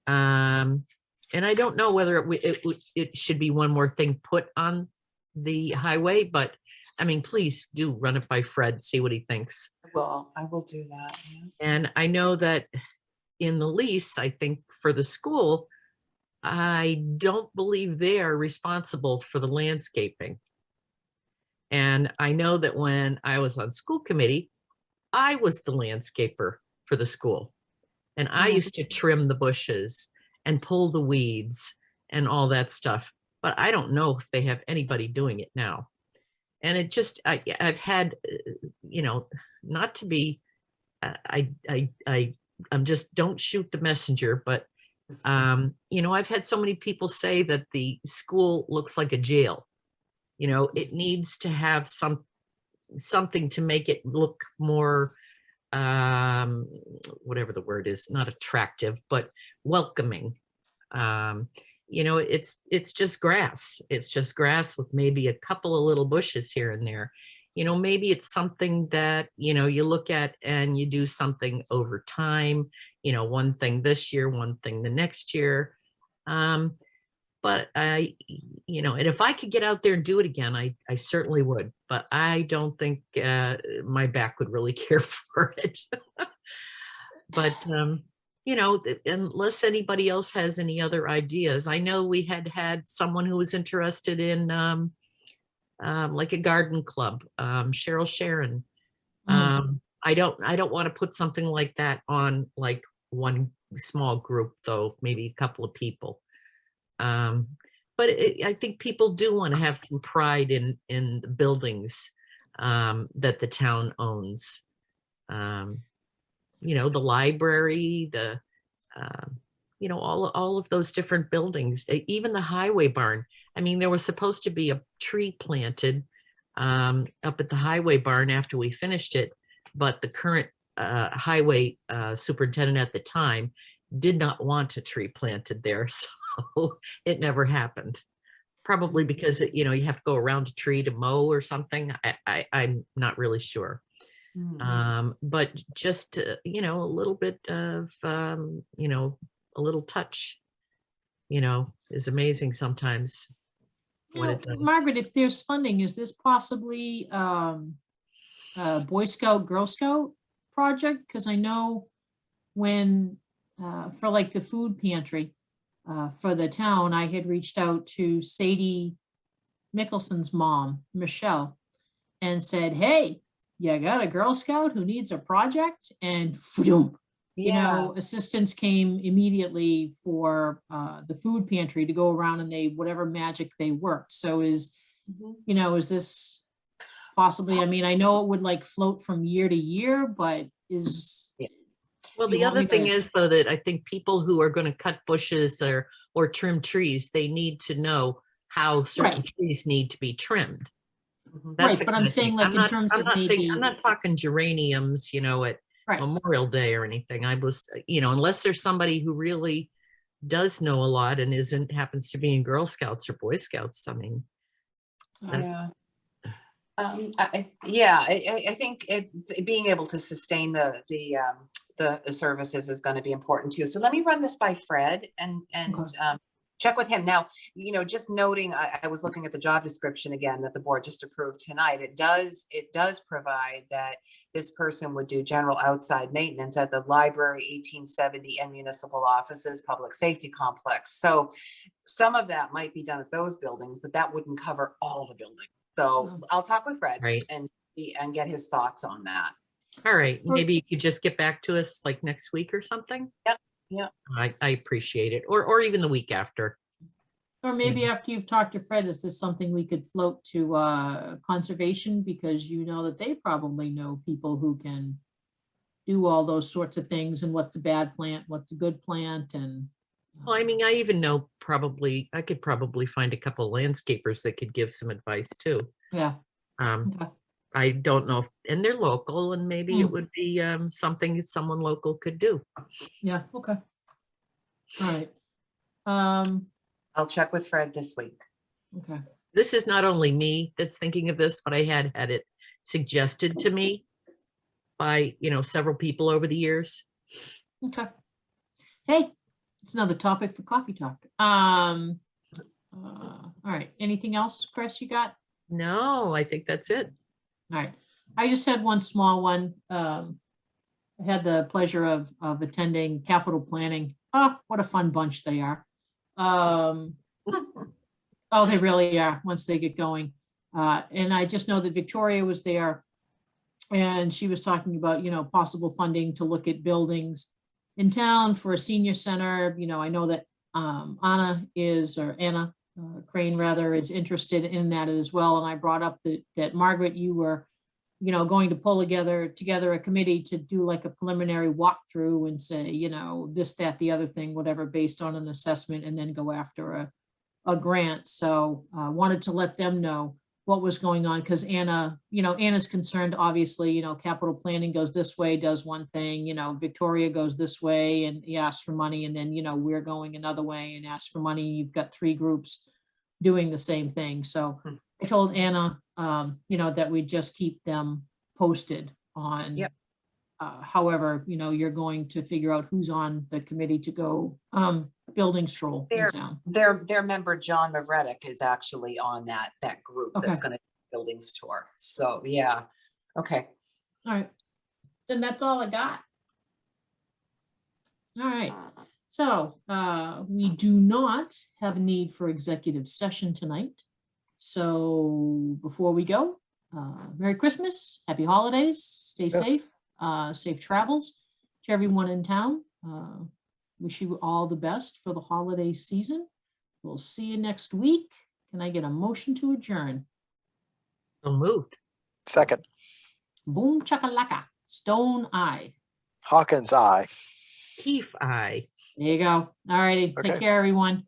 And I don't know whether it should be one more thing put on the highway, but I mean, please do run it by Fred, see what he thinks. I will do that. Yeah. And I know that in the lease, I think for the school, I don't believe they are responsible for the landscaping. And I know that when I was on school committee, I was the landscaper for the school. And I used to trim the bushes and pull the weeds and all that stuff. But I don't know if they have anybody doing it now. And it just, I've had, not to be, I'm just, don't shoot the messenger, but I've had so many people say that the school looks like a jail. It needs to have something to make it look more, whatever the word is, not attractive, but welcoming. It's just grass. It's just grass with maybe a couple of little bushes here and there. Maybe it's something that, you look at and you do something over time, one thing this year, one thing the next year. But and if I could get out there and do it again, I certainly would, but I don't think my back would really care for it. But, unless anybody else has any other ideas, I know we had someone who was interested in like a garden club, Cheryl Sharon. I don't want to put something like that on like one small group though, maybe a couple of people. But I think people do want to have some pride in the buildings that the town owns. The library, all of those different buildings, even the highway barn. I mean, there was supposed to be a tree planted up at the highway barn after we finished it, but the current highway superintendent at the time did not want a tree planted there, so it never happened. Probably because you have to go around a tree to mow or something. I'm not really sure. But just a little bit of a little touch is amazing sometimes. What it does. Margaret, if there's funding, is this possibly a Boy Scout, Girl Scout project? Because I know when for like the food pantry for the town, I had reached out to Sadie Mickelson's mom, Michelle, and said, hey, you got a Girl Scout who needs a project? And assistants came immediately for the food pantry to go around and they, whatever magic they worked. So is this possibly, I mean, I know it would like float from year to year, but Well, you the want other me thing to- is though, that I think people who are going to cut bushes or trim trees, they need to know how certain Right. trees need to be trimmed. Mhm. That's Right, the but I'm kind of thing. saying, like, in terms of maybe- I'm not talking geraniums, at Right. Memorial Day or anything. I was, unless there's somebody who really does know a lot and happens to be in Girl Scouts or Boy Scouts. I mean, Yeah. I think being able to sustain the services is going to be important too. So let me run this by Fred and Okay. check with him. Now, just noting, I was looking at the job description again that the board just approved tonight. It does provide that this person would do general outside maintenance at the library, 1870, and municipal offices, public safety complex. So some of that might be done at those buildings, but that wouldn't cover all the buildings. So I'll talk with Fred Right. and get his thoughts on that. all right, maybe you could just get back to us like next week or something. Yep. I appreciate it. Or even the week after. Or maybe after you've talked to Fred, is this something we could float to conservation? Because you know that they probably know people who can do all those sorts of things and what's a bad plant, what's a good plant, and. Well, I mean, I even know I could probably find a couple landscapers that could give some advice too. Yeah. Okay. I don't know and they're local and maybe it Mm. would be something that someone local could do. Yeah, okay. All right. I'll check with Fred this week. Okay. This is not only me that's thinking of this, but I had it suggested to me by, several people over the years. Okay. Hey, it's another topic for coffee talk. All right. Anything else, Chris, you got? No, I think that's it. All right. I just had one small one. I had the pleasure of attending capital planning. Oh, what a fun bunch they are. Oh, they really are once they get going. And I just know that Victoria was there and she was talking about, possible funding to look at buildings in town for a senior center. I know that Anna Crane rather is interested in that as well. And I brought up that Margaret, you were, going to pull together a committee to do like a preliminary walkthrough and say, this, that, the other thing, whatever, based on an assessment, and then go after a grant. So I wanted to let them know what was going on, because Anna's concerned, obviously, capital planning goes this way, does one thing, Victoria goes this way and he asks for money, and then, we're going another way and ask for money. You've got three groups doing the same thing. So I told Anna, that we just keep them posted on, Yep. however, you're going to figure out who's on the committee to go building stroll in town. Their member, John Mavretic, is actually on that group that's Okay. going to buildings tour. So, yeah. Okay. All right. Then that's all I got. All right. So we do not have a need for executive session tonight. So before we go, Merry Christmas, Happy Holidays, stay Yes. safe, safe travels to everyone in town. Wish you all the best for the holiday season. We'll see you next week. Can I get a motion to adjourn? So moved. Second, Boom chakalaka, stone eye. Hawkins, aye. Keefe, aye. There you go. All righty. Okay. Take care, everyone.